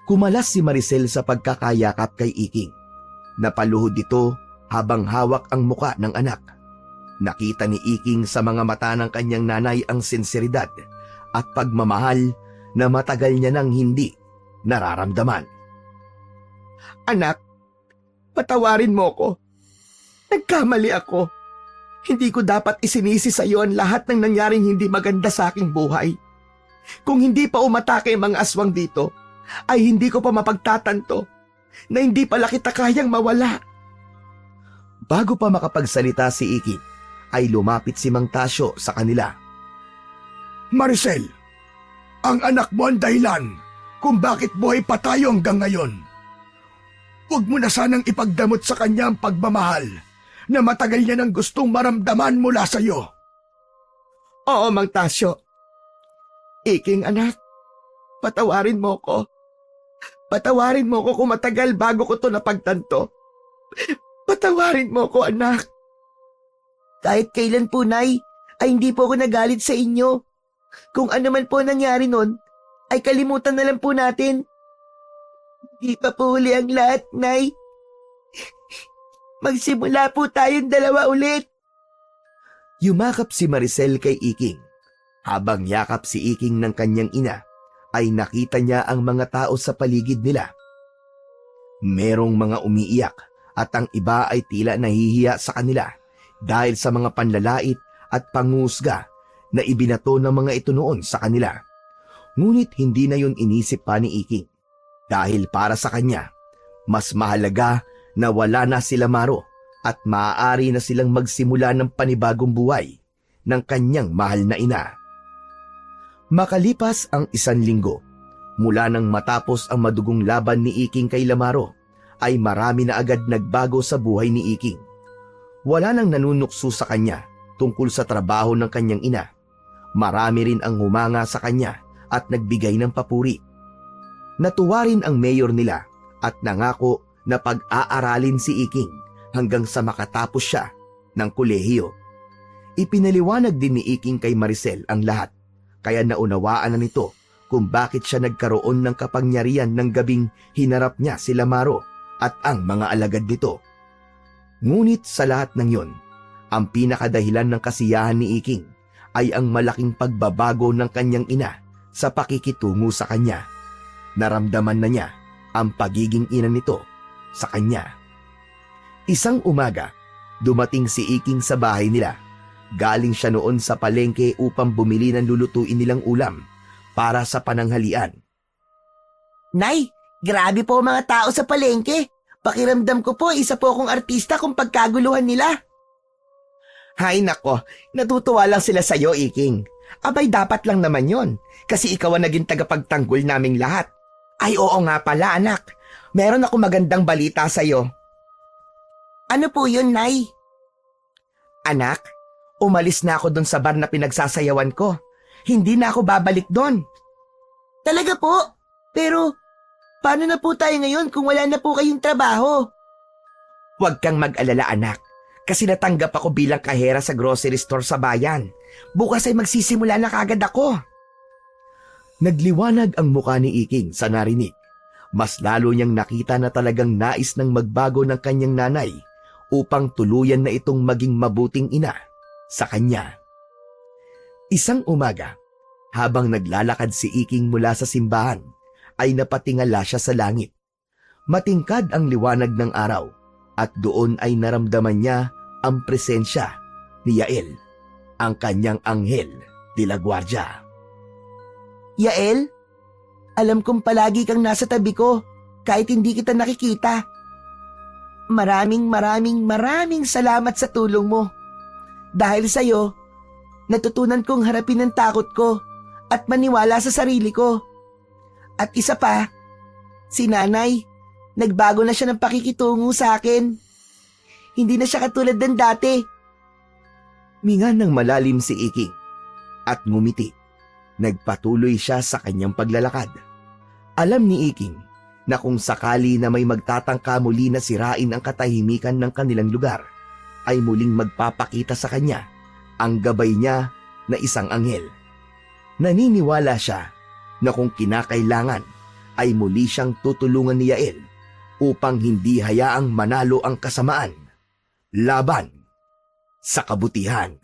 Kumalas si Maricel sa pagkakayakap kay Iking. Napaluhod ito habang hawak ang muka ng anak. Nakita ni Iking sa mga mata ng kanyang nanay ang sinseridad at pagmamahal na matagal niya nang hindi nararamdaman. Anak, patawarin mo ko. Nagkamali ako. Hindi ko dapat isinisi sa iyo ang lahat ng nangyaring hindi maganda sa aking buhay. Kung hindi pa umatake ang mga aswang dito, ay hindi ko pa mapagtatanto na hindi pala kita kayang mawala. Bago pa makapagsalita si Iking, ay lumapit si Mang Tasyo sa kanila. Maricel, ang anak mo ang dahilan kung bakit buhay pa tayo hanggang ngayon. Huwag mo na sanang ipagdamot sa kanya ang pagmamahal na matagal niya nang gustong maramdaman mula sa iyo. Oo, Mang Tasyo. Iking, anak, patawarin mo ko. Patawarin mo ko kung matagal bago ko to napagtanto. Patawarin mo ko, anak. Kahit kailan po, Nay, ay hindi po ako nagalit sa inyo. Kung ano man po nangyari nun, ay kalimutan na lang po natin. Hindi pa po huli ang lahat, Nay. Magsimula po tayong dalawa ulit. Yumakap si Maricel kay Iking. Habang yakap si Iking ng kanyang ina, ay nakita niya ang mga tao sa paligid nila. Merong mga umiiyak at ang iba ay tila nahihiya sa kanila dahil sa mga panlalait at pangusga na ibinato ng mga ito noon sa kanila. Ngunit hindi na yun inisip pa ni Iking dahil para sa kanya, mas mahalaga na wala na si Lamaro at maaari na silang magsimula ng panibagong buhay ng kanyang mahal na ina. Makalipas ang 1 linggo, mula nang matapos ang madugong laban ni Iking kay Lamaro, ay marami na agad nagbago sa buhay ni Iking. Wala nang nanunukso sa kanya tungkol sa trabaho ng kanyang ina. Marami rin ang humanga sa kanya at nagbigay ng papuri. Natuwa rin ang mayor nila at nangako na pag-aaralin si Iking hanggang sa makatapos siya ng kolehiyo. Ipinaliwanag din ni Iking kay Maricel ang lahat, kaya naunawaan na nito kung bakit siya nagkaroon ng kapangyarihan ng gabing hinarap niya si Lamaro at ang mga alagad nito. Ngunit sa lahat ng yon, ang pinakadahilan ng kasiyahan ni Iking ay ang malaking pagbabago ng kanyang ina sa pakikitungo sa kanya. Naramdaman na niya ang pagiging ina nito sa kanya. Isang umaga, dumating si Iking sa bahay nila. Galing siya noon sa palengke upang bumili ng lulutuin nilang ulam para sa pananghalian. Nay, grabe po ang mga tao sa palengke. Pakiramdam ko po, isa po akong artista kung pagkaguluhan nila. Hay nako, natutuwa lang sila sa'yo, Iking. Abay, dapat lang naman yon, kasi ikaw ang naging tagapagtanggol naming lahat. Ay oo nga pala, anak. Meron ako magandang balita sa'yo. Ano po yun, Nay? Anak, umalis na ako doon sa bar na pinagsasayawan ko. Hindi na ako babalik doon. Talaga po? Pero, paano na po tayo ngayon kung wala na po kayong trabaho? Huwag kang mag-alala, anak. Kasi natanggap ako bilang kahera sa grocery store sa bayan. Bukas ay magsisimula na kagad ako. Nagliwanag ang mukha ni Iking sa narinig. Mas lalo niyang nakita na talagang nais ng magbago ng kanyang nanay upang tuluyan na itong maging mabuting ina sa kanya. Isang umaga, habang naglalakad si Iking mula sa simbahan, ay napatingala siya sa langit. Matingkad ang liwanag ng araw at doon ay naramdaman niya ang presensya ni Yael, ang kanyang anghel de la guardia. Yael, alam kong palagi kang nasa tabi ko kahit hindi kita nakikita. Maraming salamat sa tulong mo. Dahil sa'yo, natutunan kong harapin ang takot ko at maniwala sa sarili ko. At isa pa, si nanay, nagbago na siya ng pakikitungo sa akin. Hindi na siya katulad ng dati. Minga ng malalim si Iking at ngumiti. Nagpatuloy siya sa kanyang paglalakad. Alam ni Iking na kung sakali na may magtatangka muli na sirain ang katahimikan ng kanilang lugar, ay muling magpapakita sa kanya ang gabay niya na isang anghel. Naniniwala siya na kung kinakailangan ay muli siyang tutulungan ni Yael upang hindi hayaang manalo ang kasamaan laban sa kabutihan.